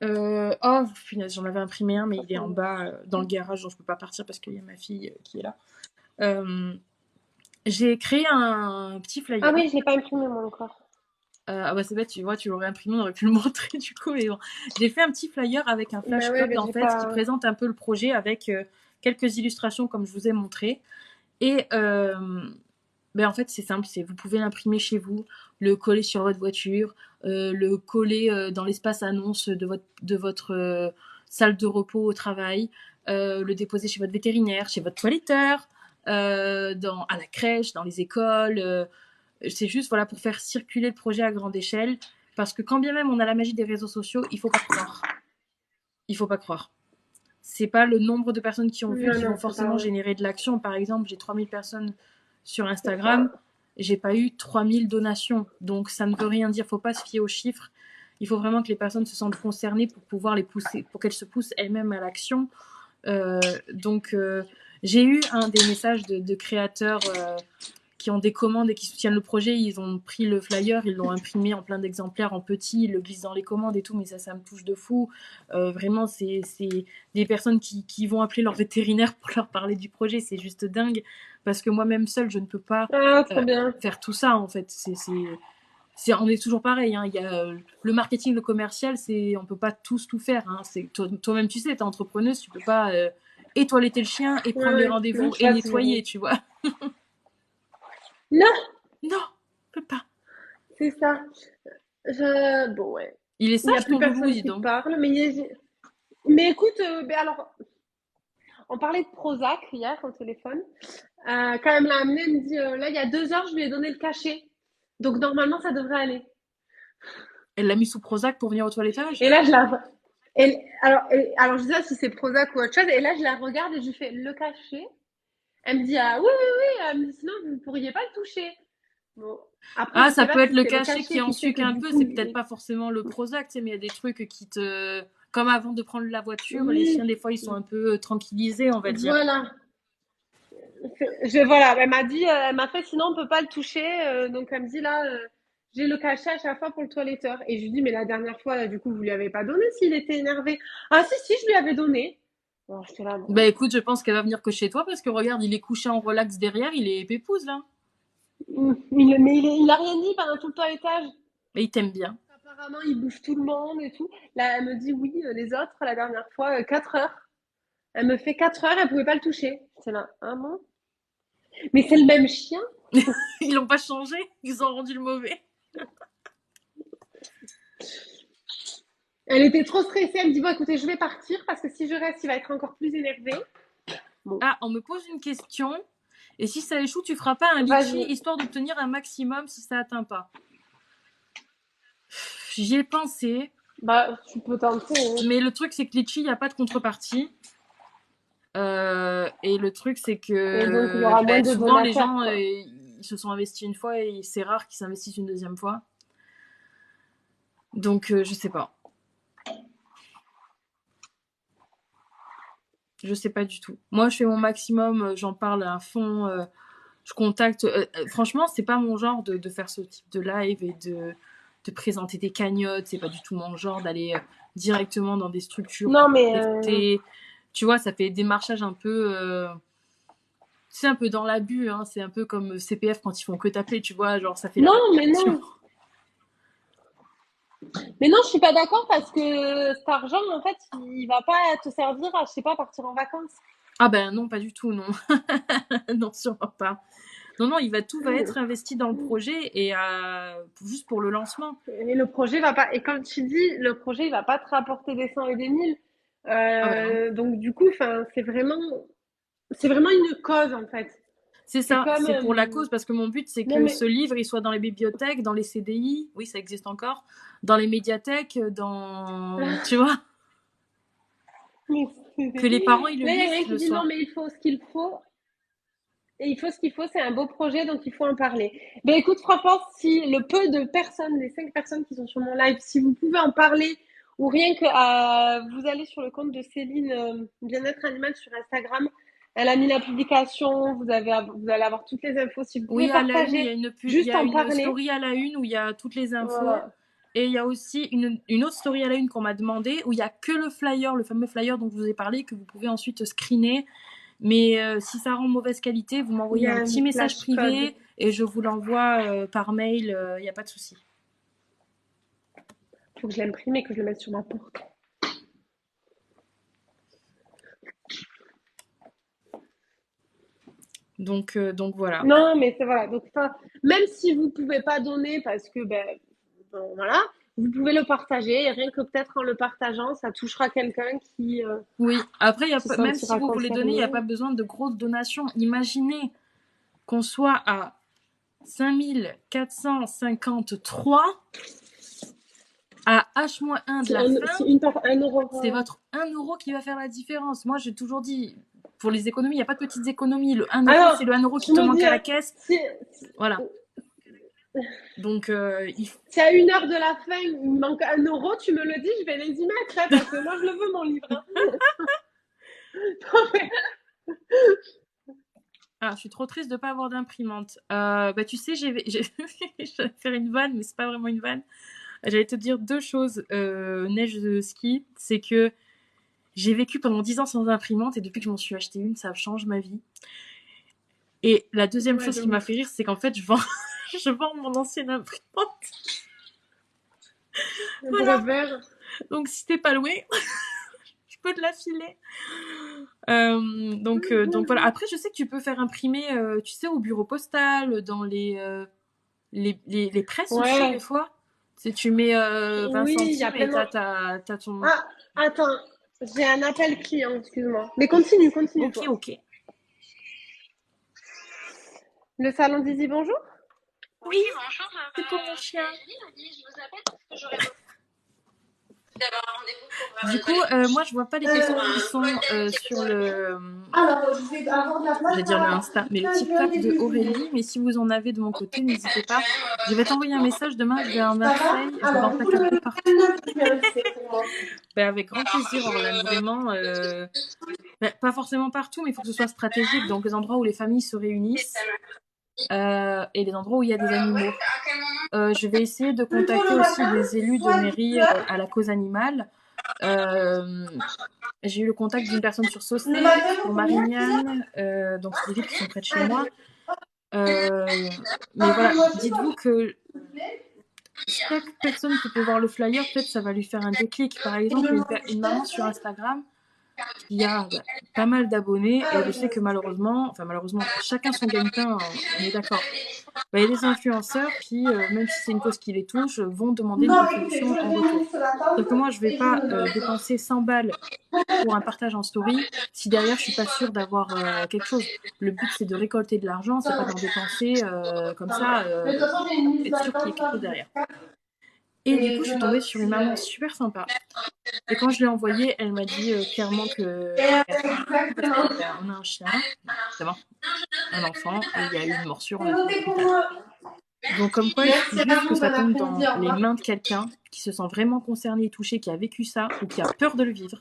hein. Oh, punaise, j'en avais imprimé un, mais il est en bas dans le garage, donc je peux pas partir parce qu'il y a ma fille qui est là. Euh, j'ai créé un petit Ah flyer. oui, je l'ai pas imprimé moi encore. Ah bah c'est bête, tu vois, tu l'aurais imprimé, on aurait pu le montrer du coup, mais bon. J'ai fait un petit flyer avec un Mais ouais, flashcard mais en j'ai fait qui pas. présente un peu le projet avec quelques illustrations comme je vous ai montré. Et ben en fait c'est simple, vous pouvez l'imprimer chez vous, le coller sur votre voiture, le coller dans l'espace annonce de votre salle de repos au travail, le déposer chez votre vétérinaire, chez votre toiletteur, à la crèche, dans les écoles. C'est juste voilà pour faire circuler le projet à grande échelle. Parce que quand bien même on a la magie des réseaux sociaux, il faut pas croire. Il faut pas croire. C'est pas le nombre de personnes qui ont vu Non, qui vont non, c'est pas forcément vrai. générer de l'action. Par exemple, j'ai 3000 personnes sur C'est ça. Instagram, j'ai pas eu 3000 donations. Donc ça ne veut rien dire, faut pas se fier aux chiffres. Il faut vraiment que les personnes se sentent concernées pour pouvoir les pousser, pour qu'elles se poussent elles-mêmes à l'action. Donc j'ai eu un des messages de créateurs qui ont des commandes et qui soutiennent le projet. Ils ont pris le flyer, ils l'ont imprimé en plein d'exemplaires en petit, ils le glissent dans les commandes et tout, mais ça me touche de fou. Vraiment, c'est des personnes qui vont appeler leur vétérinaire pour leur parler du projet. C'est juste dingue parce que moi-même seule, je ne peux pas Ah, euh, trop bien. faire tout ça en fait. On est toujours pareil. Hein. Il y a le marketing, le commercial, on peut pas tous tout faire. Hein. Toi-même, tu sais, t'es entrepreneuse, tu peux pas et toiletter le chien et Ouais, prendre les ouais. Non, rendez-vous je et passe zéro. nettoyer, tu vois. Non, Non, je peux pas. c'est ça. Bon, ouais. Il est Il n'y a sage plus ton loulou, personne dis qui donc. parle, mais écoute, ben alors, on parlait de Prozac hier au téléphone. Quand elle me l'a amené, elle me dit, là, il y a 2 heures, je lui ai donné le cachet. Donc, normalement, ça devrait aller. Elle l'a mis sous Prozac pour venir au toilettage. Et là, alors, je sais pas si c'est Prozac ou autre chose. Et là, je la regarde et je lui fais le cachet. Elle me dit, ah oui, oui, oui. Elle me dit, sinon, vous ne pourriez pas le toucher. Bon. Après, Ah, je ça sais peut pas être si le c'est le cachet qui cachet en qui fait sucre que un du peu. coup, C'est peut-être pas forcément le Prozac, tu sais, mais il y a des trucs qui te. Comme avant de prendre la voiture, les chiens, oui, des fois, ils sont un peu tranquillisés, on va dire. voilà. Voilà, elle m'a dit, elle m'a fait, sinon on peut pas le toucher. Donc elle me dit là, j'ai le cachet à chaque fois pour le toiletteur. Et je lui dis, mais la dernière fois, du coup, vous lui avez pas donné s'il était énervé. Ah si, si, je lui avais donné. Bon, j'étais là, Bah bon. écoute, je pense qu'elle va venir que chez toi parce que regarde, il est couché en relax derrière, il est pépouze là. Mais il a rien dit pendant tout le toilettage. Mais il t'aime bien. Apparemment, il bouge tout le monde et tout. Là, elle me dit, oui, les autres, la dernière fois, 4 heures. Elle me fait 4 heures, elle pouvait pas le toucher. C'est là, ah bon? Mais c'est le même chien. Ils l'ont pas changé, ils ont rendu le mauvais. Elle était trop stressée. Elle me dit, bon, écoutez, je vais partir parce que si je reste, il va être encore plus énervé. Bon, Ah, on me pose une question. Et si ça échoue, tu feras pas un litchi vas-y. histoire d'obtenir un maximum si ça atteint pas. J'y ai pensé, Bah, tu peux tenter, hein. mais le truc c'est que litchi, il n'y a pas de contrepartie. Et le truc c'est Et donc, il y que aura moins de souvent les donateurs, gens quoi. ils se sont investis une fois et c'est rare qu'ils s'investissent une deuxième fois. Donc je sais pas. Je sais pas du tout. Moi, je fais mon maximum, j'en parle à fond, je contacte. Franchement, c'est pas mon genre de faire ce type de live et de présenter des cagnottes. C'est pas du tout mon genre d'aller directement dans des structures Non, pour mais tester. Tu vois, ça fait démarchage un peu. C'est un peu dans l'abus, hein. C'est un peu comme CPF quand ils font que taper, tu vois. Genre, ça fait la non, mais manipulation. non. Mais non, je suis pas d'accord parce que cet argent, en fait, il va pas te servir à, je sais pas, partir en vacances. Ah ben non, pas du tout, non. Non, sûrement pas. Non, non, tout va être investi dans le projet et juste pour le lancement. Et le projet va pas, et comme tu dis, le projet, il va pas te rapporter des cents et des mille. Ah ben non. Donc, du coup, enfin, c'est vraiment une cause, en fait. C'est C'est ça, comme, c'est pour la cause parce que mon but c'est non, que mais, ce livre il soit dans les bibliothèques, dans les CDI, oui ça existe encore, dans les médiathèques, tu vois, que les parents ils le là, il y a lisent rien qui le dit non, soir. mais il faut ce qu'il faut. Et il faut ce qu'il faut, c'est un beau projet, donc il faut en parler. Ben écoute, franchement, si le peu de personnes, les 5 personnes qui sont sur mon live, si vous pouvez en parler, ou rien que vous allez sur le compte de Céline Bien-être Animal sur Instagram, elle a mis la publication, vous allez avoir toutes les infos. Si vous pouvez Oui, à la une, partager, il y juste a en une parler. story à la une où il y a toutes les infos. Voilà. Et il y a aussi une autre story à la une qu'on m'a demandé où il y a que le flyer, le fameux flyer dont je vous ai parlé, que vous pouvez ensuite screener. Mais si ça rend mauvaise qualité, vous Il y m'envoyez a un un petit message flashcode. privé et je vous l'envoie par mail, il n'y a pas de souci. Il faut que je l'imprime et que je le mette sur ma porte. Donc voilà. Non, mais c'est voilà. Donc, même si vous pouvez pas donner parce que, ben, bon, voilà, vous pouvez le partager. Et rien que peut-être en le partageant, ça touchera quelqu'un Oui, après, qui se même si sentira vous voulez donner, il n'y a concerné. pas besoin de grosses donations. Imaginez qu'on soit à 5453 à H-1 de la fin, Si une par 1 euro. c'est votre 1 euro qui va faire la différence. Moi, j'ai toujours dit, pour les économies, il n'y a pas de petites économies. Le 1 euro, c'est Alors, le 1 euro qui tu te me manque dis, à la caisse. si, Voilà. Donc, si à 1 heure de la fin, il me manque 1 euro, tu me le dis, je vais les y mettre, hein, parce que moi, je le veux, mon livre. Hein. Ah, je suis trop triste de ne pas avoir d'imprimante. Bah, tu sais, je vais faire une vanne, mais c'est pas vraiment une vanne. J'allais te dire deux choses, neige de ski. C'est que j'ai vécu pendant 10 ans sans imprimante et depuis que je m'en suis acheté une, ça change ma vie. Et la deuxième Ouais, chose de qui m'a ouf. fait rire, c'est qu'en fait, je vends, je vends mon ancienne imprimante. Un Voilà. brevet. Donc, si t'es pas loué, je peux te la filer. Donc voilà. Après, je sais que tu peux faire imprimer, tu sais, au bureau postal, dans les presses aussi, des Ouais. fois. Tu mets 20 Oui, il y a centimes et plein de... t'as ton... Ah, attends, j'ai un appel client, excuse-moi. Mais continue, continue Ok, toi. ok. Le salon d'Izzy, bonjour. Oui, bonjour. C'est pour mon chien. Je vous appelle parce que j'aurais d'avoir un rendez-vous pour Du coup, moi, je vois pas les questions qui sont sur le... Alors, je vais avoir de la place J'allais dire le Insta, mais le à TikTok de déposer. Aurélie. Mais si vous en avez de mon côté, n'hésitez pas. Je vais t'envoyer un message. Demain, je vais à Ça va? Marseille. Je vais Alors, dans du ta coup, le carte de partout. 29, je viens, c'est pour moi. Ben, avec grand plaisir, Orlane. Vraiment, ben, pas forcément partout, mais il faut que ce soit stratégique. Donc, les endroits où les familles se réunissent et les endroits où il y a des animaux. Je vais essayer de Plutôt contacter le aussi matin, des élus de soit mairie 10 heures. à la cause animale. J'ai eu le contact d'une personne sur Le Saucé, matin, sur combien 10 heures? Marignane, donc c'est des villes qui sont près de chez moi. Allez. Mais voilà, Appelle-moi tout dites-vous que chaque personne qui peut voir le flyer, peut-être ça va lui faire un déclic. Par exemple, une maman sur Instagram qui a pas mal d'abonnés et je sais que malheureusement, chacun son gagne-pain, on est d'accord. Bah, il y a des influenceurs qui, même si c'est une cause qui les touche, vont demander une Non, écoutez, contribution je en viens retour. juste la table Sauf que moi, je vais et je me pas note. dépenser 100 balles pour un partage en story si derrière je suis pas sûre d'avoir quelque chose. Le but c'est de récolter de l'argent, c'est Ça pas d'en marche. dépenser comme Ça marche. ça Mais de toute façon, j'ai une liste être sûr qu'il y ait d'attente quelque là, chose je derrière. sais pas. Et du Et coup, je je suis tombée note sur une si maman jamais. super sympa. Et quand je l'ai envoyée, elle m'a dit clairement que elle avait tout parce Exactement. que on a un chien, évidemment, un enfant, et il y a eu une morsure, on C'est a fait noté pour l'hôpital. moi. Donc, comme quoi, il suffit Merci à juste que vous, ça bon tombe après-midi, dans au les revoir. mains de quelqu'un qui se sent vraiment concerné et touché, qui a vécu ça ou qui a peur de le vivre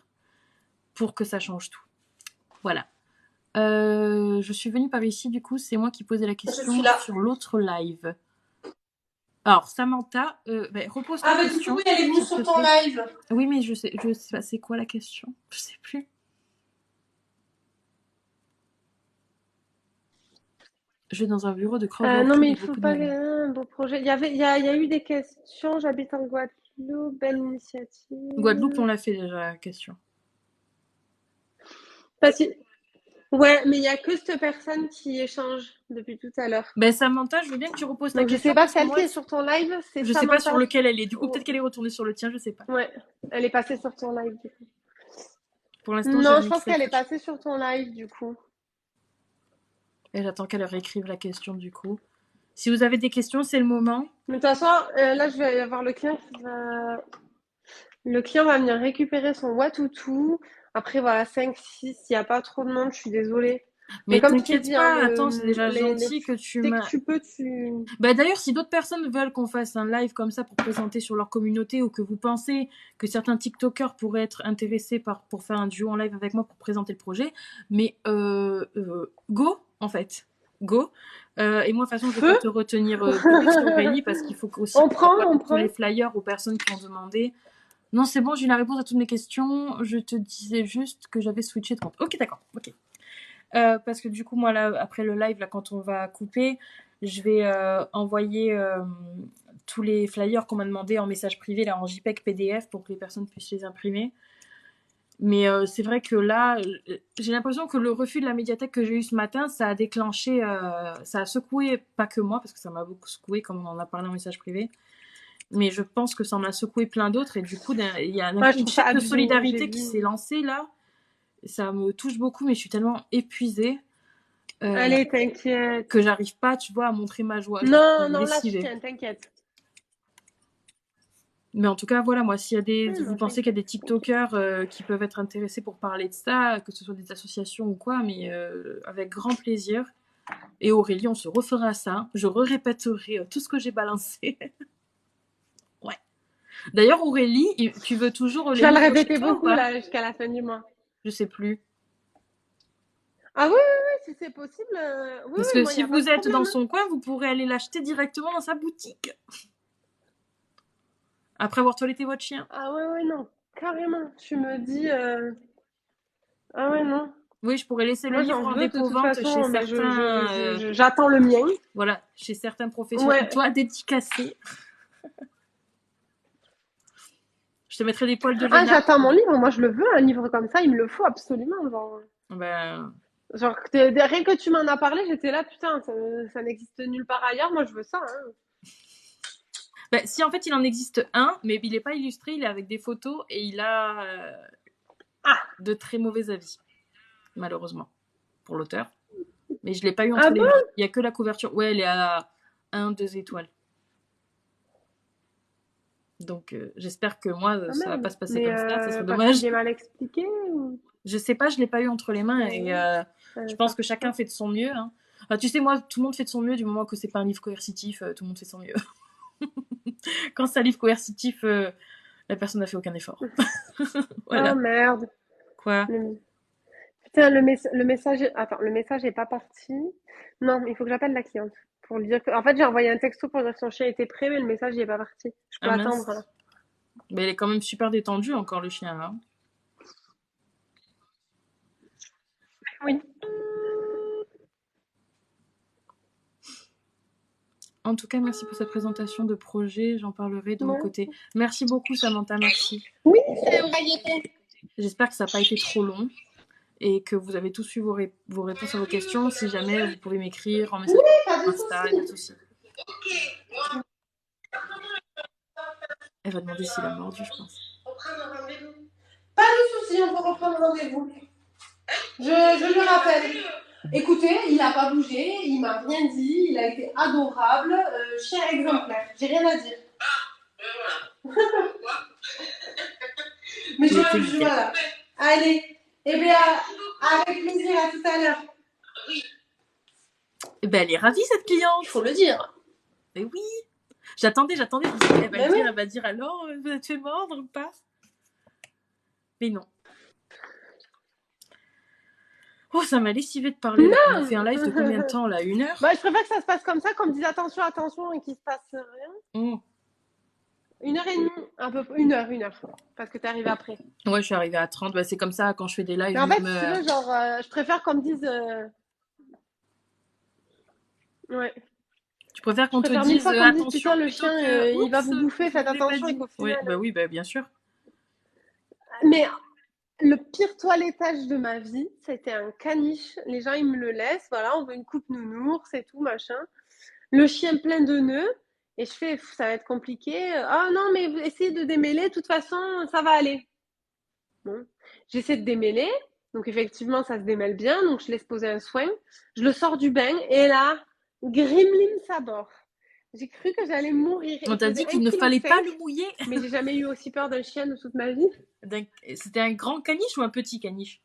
pour que ça change tout. Voilà. Je suis venue par ici, du coup, c'est moi qui posais la question sur l'autre live. Alors, Samantha, repose ta question. Du coup, elle est venue sur ton live. Oui, mais je sais pas, c'est quoi la question? Je sais plus. Je vais dans un bureau de crowdworking. Non, mais il faut pas un beau projet. Il y a eu des questions. J'habite en Guadeloupe, belle initiative. Guadeloupe, on l'a fait déjà, la question. Ouais, mais il n'y a que cette personne qui échange depuis tout à l'heure. Ben, Samantha, je veux bien que tu reposes ta question. Donc, je sais pas, celle qui est sur ton live, c'est Je sais pas sur lequel elle est. Du coup, peut-être qu'elle est retournée sur le tien, je sais pas. Ouais, elle est passée sur ton live, du coup. Pour l'instant, non, je pense qu'elle est passée sur ton live, du coup. Et j'attends qu'elle réécrive la question, du coup. Si vous avez des questions, c'est le moment. Mais de toute façon, là, je vais avoir le client qui va... Le client va venir récupérer son Watutu. Après, voilà, 5, 6, il n'y a pas trop de monde, je suis désolée. Mais t'inquiète pas, attends, c'est déjà gentil que tu m'as... Dès que tu peux, Bah, d'ailleurs, si d'autres personnes veulent qu'on fasse un live comme ça pour présenter sur leur communauté ou que vous pensez que certains TikTokers pourraient être intéressés pour faire un duo en live avec moi pour présenter le projet, mais go, en fait. Go. Et moi, de toute façon, je vais pas te retenir sur Aurélie parce qu'il faut aussi on prend les flyers aux personnes qui ont demandé. Non, c'est bon, j'ai eu la réponse à toutes mes questions. Je te disais juste que j'avais switché de compte. Ok, d'accord. Ok. Parce que du coup, moi, là, après le live, là, quand on va couper, je vais envoyer tous les flyers qu'on m'a demandé en message privé, là, en JPEG PDF, pour que les personnes puissent les imprimer. Mais c'est vrai que là, j'ai l'impression que le refus de la médiathèque que j'ai eu ce matin, ça a déclenché, ça a secoué, pas que moi, parce que ça m'a beaucoup secoué, comme on en a parlé en message privé, mais je pense que ça en a secoué plein d'autres, et du coup, il y a une chaîne de solidarité qui s'est lancée, là. Ça me touche beaucoup, mais je suis tellement épuisée. Allez, t'inquiète. Que j'arrive pas, tu vois, à montrer ma joie. Non, là, je tiens, t'inquiète. Mais en tout cas, voilà, moi, s'il y a des... vous pensez qu'il y a des TikTokers qui peuvent être intéressés pour parler de ça, que ce soit des associations ou quoi, mais avec grand plaisir. Et Aurélie, on se refera ça. Je répéterai tout ce que j'ai balancé. Ouais. D'ailleurs, Aurélie, tu veux toujours... Je vais le répéter beaucoup, là, jusqu'à la fin du mois. Je sais plus. Ah oui, si c'est possible. Parce que si vous êtes dans son coin, vous pourrez aller l'acheter directement dans sa boutique. Après avoir toiletté votre chien. Ah ouais, non. Carrément. Tu me dis... Ah ouais, non. Oui, je pourrais laisser le livre en dépôt-vente chez certains... J'attends le mien. Voilà, chez certains professionnels. Ouais. Toi, dédicacé. Je te mettrai des poils de Léna. Ah, j'attends mon livre. Moi, je le veux, un livre comme ça. Il me le faut absolument. Genre, genre rien que tu m'en as parlé, j'étais là, putain, ça n'existe nulle part ailleurs. Moi, je veux ça. Hein. Si, en fait, il en existe un, mais il n'est pas illustré. Il est avec des photos et il a de très mauvais avis, malheureusement, pour l'auteur. Mais je ne l'ai pas eu entre les mains. Il n'y a que la couverture. Ouais, elle est à 1-2 étoiles. Donc, j'espère que moi, ça va pas se passer comme ça. Ça serait dommage. J'ai mal expliqué ou... Je sais pas, je l'ai pas eu entre les mains et je pense que chacun fait de son mieux. Hein. Enfin, tu sais, moi, tout le monde fait de son mieux du moment que c'est pas un livre coercitif. Tout le monde fait de son mieux. Quand c'est un livre coercitif, la personne n'a fait aucun effort. Voilà. Oh merde. Quoi? Putain, le message... Attends, le message est pas parti. Non, il faut que j'appelle la cliente. Pour lui dire que... En fait, j'ai envoyé un texto pour dire que son chien était prêt, mais le message il est pas parti. Je peux attendre. Là. Mais il est quand même super détendu encore, le chien, là. Oui. En tout cas, merci pour cette présentation de projet. J'en parlerai de mon côté. Merci beaucoup, Samantha. Merci. Oui, c'est Aurélie. J'espère que ça n'a pas été trop long et que vous avez tous eu vos réponses à vos questions. Si jamais, vous pouvez m'écrire en message sur Insta. Pas de souci. Elle va demander s'il a mordu, je pense. Reprendre rendez-vous. Pas de souci, on peut reprendre rendez-vous. Je lui rappelle. Écoutez, il n'a pas bougé, il m'a rien dit, il a été adorable, chien exemplaire. J'ai rien à dire. Mais je suis là. Allez, eh bien, avec plaisir, à tout à l'heure. Oui. Eh ben, elle est ravie, cette cliente. Il faut le dire. Mais oui. J'attendais. Elle va dire alors, vous êtes fait mordre ou pas? Mais non. Oh, ça m'a lessivé de parler, là. On a fait un live de combien de temps, là? 1 heure? Bah, je préfère que ça se passe comme ça, qu'on me dise attention, attention, et qu'il se passe rien. Oh. 1 heure et demie, un peu, une heure, parce que t'es arrivé après. Ouais, je suis arrivée à 30. Bah, c'est comme ça, quand je fais des lives, Mais en vu que fait, si tu veux, genre, je préfère qu'on me dise, ouais. tu préfères Je qu'on te préfère mille dise fois qu'on me dise, attention putain, le plutôt chien, que il va oups, vous bouffer, je faites ne l'ai pas attention, et dit. qu'au Ouais, final. bah oui, bah bien sûr. Mais le pire toilettage de ma vie, c'était un caniche. Les gens, ils me le laissent. Voilà, on veut une coupe nounours et tout, machin. Le chien plein de nœuds. Et je fais, ça va être compliqué. Ah non, mais essayez de démêler. De toute façon, ça va aller. Bon. J'essaie de démêler. Donc, effectivement, ça se démêle bien. Donc, je laisse poser un soin. Je le sors du bain. Et là, Grimlim s'abord. J'ai cru que j'allais mourir. On Il t'a faisait dit qu'il ne 1,5 fallait pas le kg. mouiller. Mais j'ai jamais eu aussi peur d'un chien de toute ma vie. C'était un grand caniche ou un petit caniche?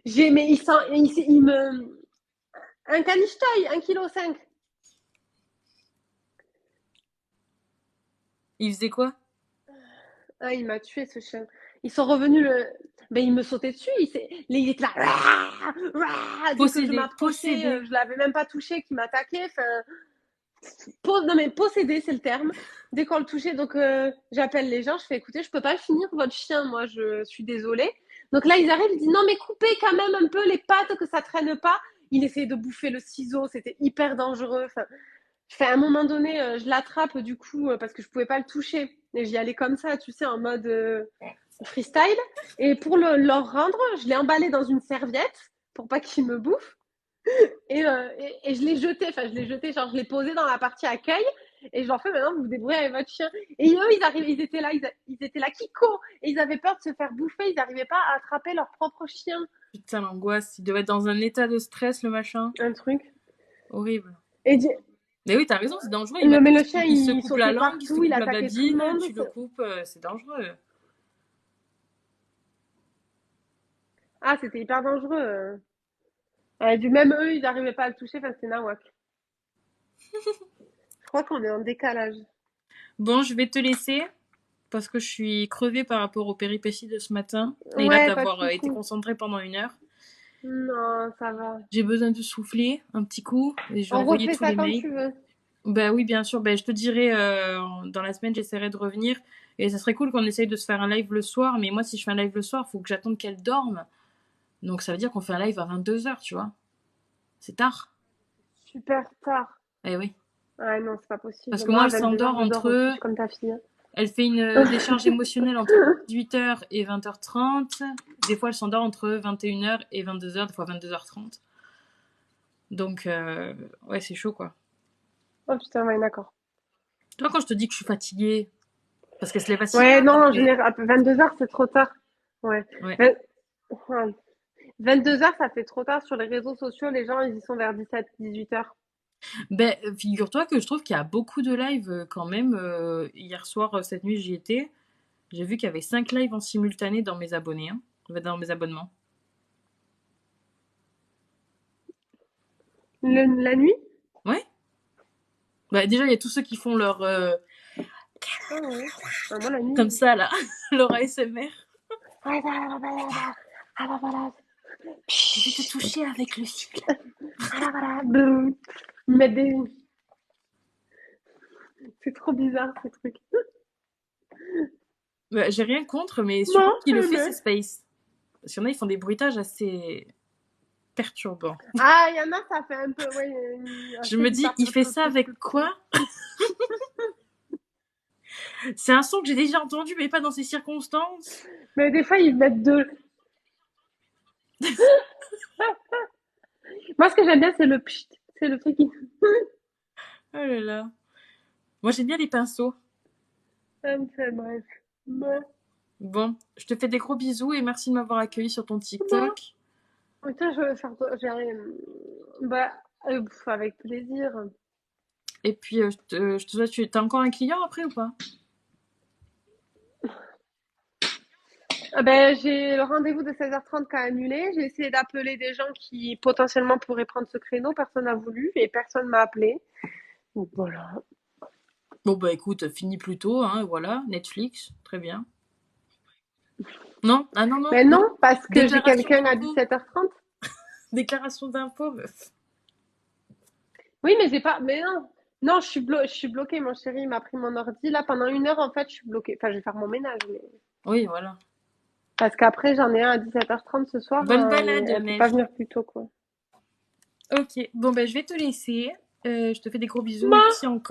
Mais il me, un caniche taille, 1,5 kg. Il faisait quoi? Ah, il m'a tué ce chien. Ils sont revenus Ben, il me sautait dessus. Il était là. Rah, rah. Dès que je Possédé, m'approchais, possédé. je l'avais même pas touché, qui m'attaquait. Enfin, non mais possédé, c'est le terme. Dès qu'on le touchait, donc j'appelle les gens, je fais écoutez, je peux pas le finir votre chien, moi je suis désolée. Donc là ils arrivent, ils disent non mais coupez quand même un peu les pattes que ça traîne pas. Il essayait de bouffer le ciseau, c'était hyper dangereux. Enfin, à un moment donné, je l'attrape du coup parce que je pouvais pas le toucher. Et j'y allais comme ça, tu sais, en mode freestyle. Et pour leur rendre, je l'ai emballé dans une serviette pour pas qu'il me bouffe. Et je l'ai jeté, enfin je l'ai jeté, genre je l'ai posé dans la partie accueil et je leur fais maintenant vous vous débrouillez avec votre chien. Et eux ils étaient là, ils étaient là Kiko et ils avaient peur de se faire bouffer, ils n'arrivaient pas à attraper leur propre chien. Putain, l'angoisse. Il devait être dans un état de stress, le machin. Un truc. Horrible. Et Mais oui, t'as raison, c'est dangereux. non mais le chien Il se il coupe la sautait langue, il se partout, il coupe la attaquait tout le babine, monde. tu le coupes, c'est dangereux. Ah c'était hyper dangereux. Même eux ils n'arrivaient pas à le toucher, enfin c'était nawak. Je crois qu'on est en décalage. Bon, je vais te laisser parce que je suis crevée par rapport aux péripéties de ce matin et là Ouais, pas de d'avoir été soucis. concentrée pendant 1 heure. Non, ça va. J'ai besoin de souffler un petit coup et je vais On envoyer refait tous ça les quand mails. tu veux. Bah oui, bien sûr. Bah, je te dirai dans la semaine, j'essaierai de revenir. Et ça serait cool qu'on essaye de se faire un live le soir. Mais moi, si je fais un live le soir, il faut que j'attende qu'elle dorme. Donc ça veut dire qu'on fait un live à 22 h, tu vois. C'est tard. Super tard. Eh oui. Ah non, c'est pas possible. Parce que Moi, moi, à elle 22 h, s'endort je dors aussi, je entre... suis comme ta fille. Elle fait une décharge émotionnelle entre 18 h et 20 h 30. Des fois, elle s'endort entre 21 h et 22 h, des fois 22 h 30. Donc, ouais, c'est chaud, quoi. Oh putain, ouais, d'accord. Toi, quand je te dis que je suis fatiguée, parce qu'elle se lève à 6 Ouais, h non, en après. général, 22 h, c'est trop tard. Ouais. Ouais. 22 h, ça fait trop tard sur les réseaux sociaux. Les gens, ils y sont vers 17, 18 h. Ben, figure-toi que je trouve qu'il y a beaucoup de lives quand même. Hier soir, cette nuit, j'y étais. J'ai vu qu'il y avait 5 lives en simultané dans mes abonnés, hein, dans mes abonnements. La nuit? Ouais. Bah, déjà, il y a tous ceux qui font leur... Ah ouais. Ah, moi, la nuit. comme ça, là. leur ASMR. Ah, voilà. Je vais te toucher avec le fil. Voilà. Boum. Ils mettent des... C'est trop bizarre, ces trucs. Bah, j'ai rien contre, mais surtout Non, qui le fait, mais... c'est Space. Parce qu'il y en a, ils font des bruitages assez perturbants. Ah, il y en a, ça fait un peu... Ouais, Je me dis, il fait ça avec quoi? C'est un son que j'ai déjà entendu, mais pas dans ces circonstances. Mais des fois, ils mettent deux... Moi, ce que j'aime bien, c'est le pchit. C'est le truc qui... Oh là là. Moi, j'aime bien les pinceaux. Enfin, bref. Ouais. Bon, je te fais des gros bisous et merci de m'avoir accueilli sur ton TikTok. Putain, je vais faire... Bah, avec plaisir. Et puis, je te souhaite... T'as encore un client après ou pas? Ah ben, j'ai le rendez-vous de 16h30 qui a annulé. J'ai essayé d'appeler des gens qui potentiellement pourraient prendre ce créneau. Personne n'a voulu et personne m'a appelé. Donc voilà. Bon, bah écoute, fini plus tôt, hein, voilà. Netflix, très bien. Non? Ah non, non. Mais non, parce que j'ai Déclaration quelqu'un à d'impôt. 17h30. Déclaration d'impôt, meuf. Oui, mais j'ai pas. Mais non. Non, je suis bloquée, mon chéri. Il m'a pris mon ordi. Là, pendant 1 heure, en fait, je suis bloquée. Enfin, je vais faire mon ménage. Mais... Oui, voilà. Parce qu'après, j'en ai un à 17h30 ce soir. Bonne Et balade, elle peut pas meuf. venir plus tôt, quoi. Ok, bon, ben, je vais te laisser. Je te fais des gros bisous et Ma merci encore.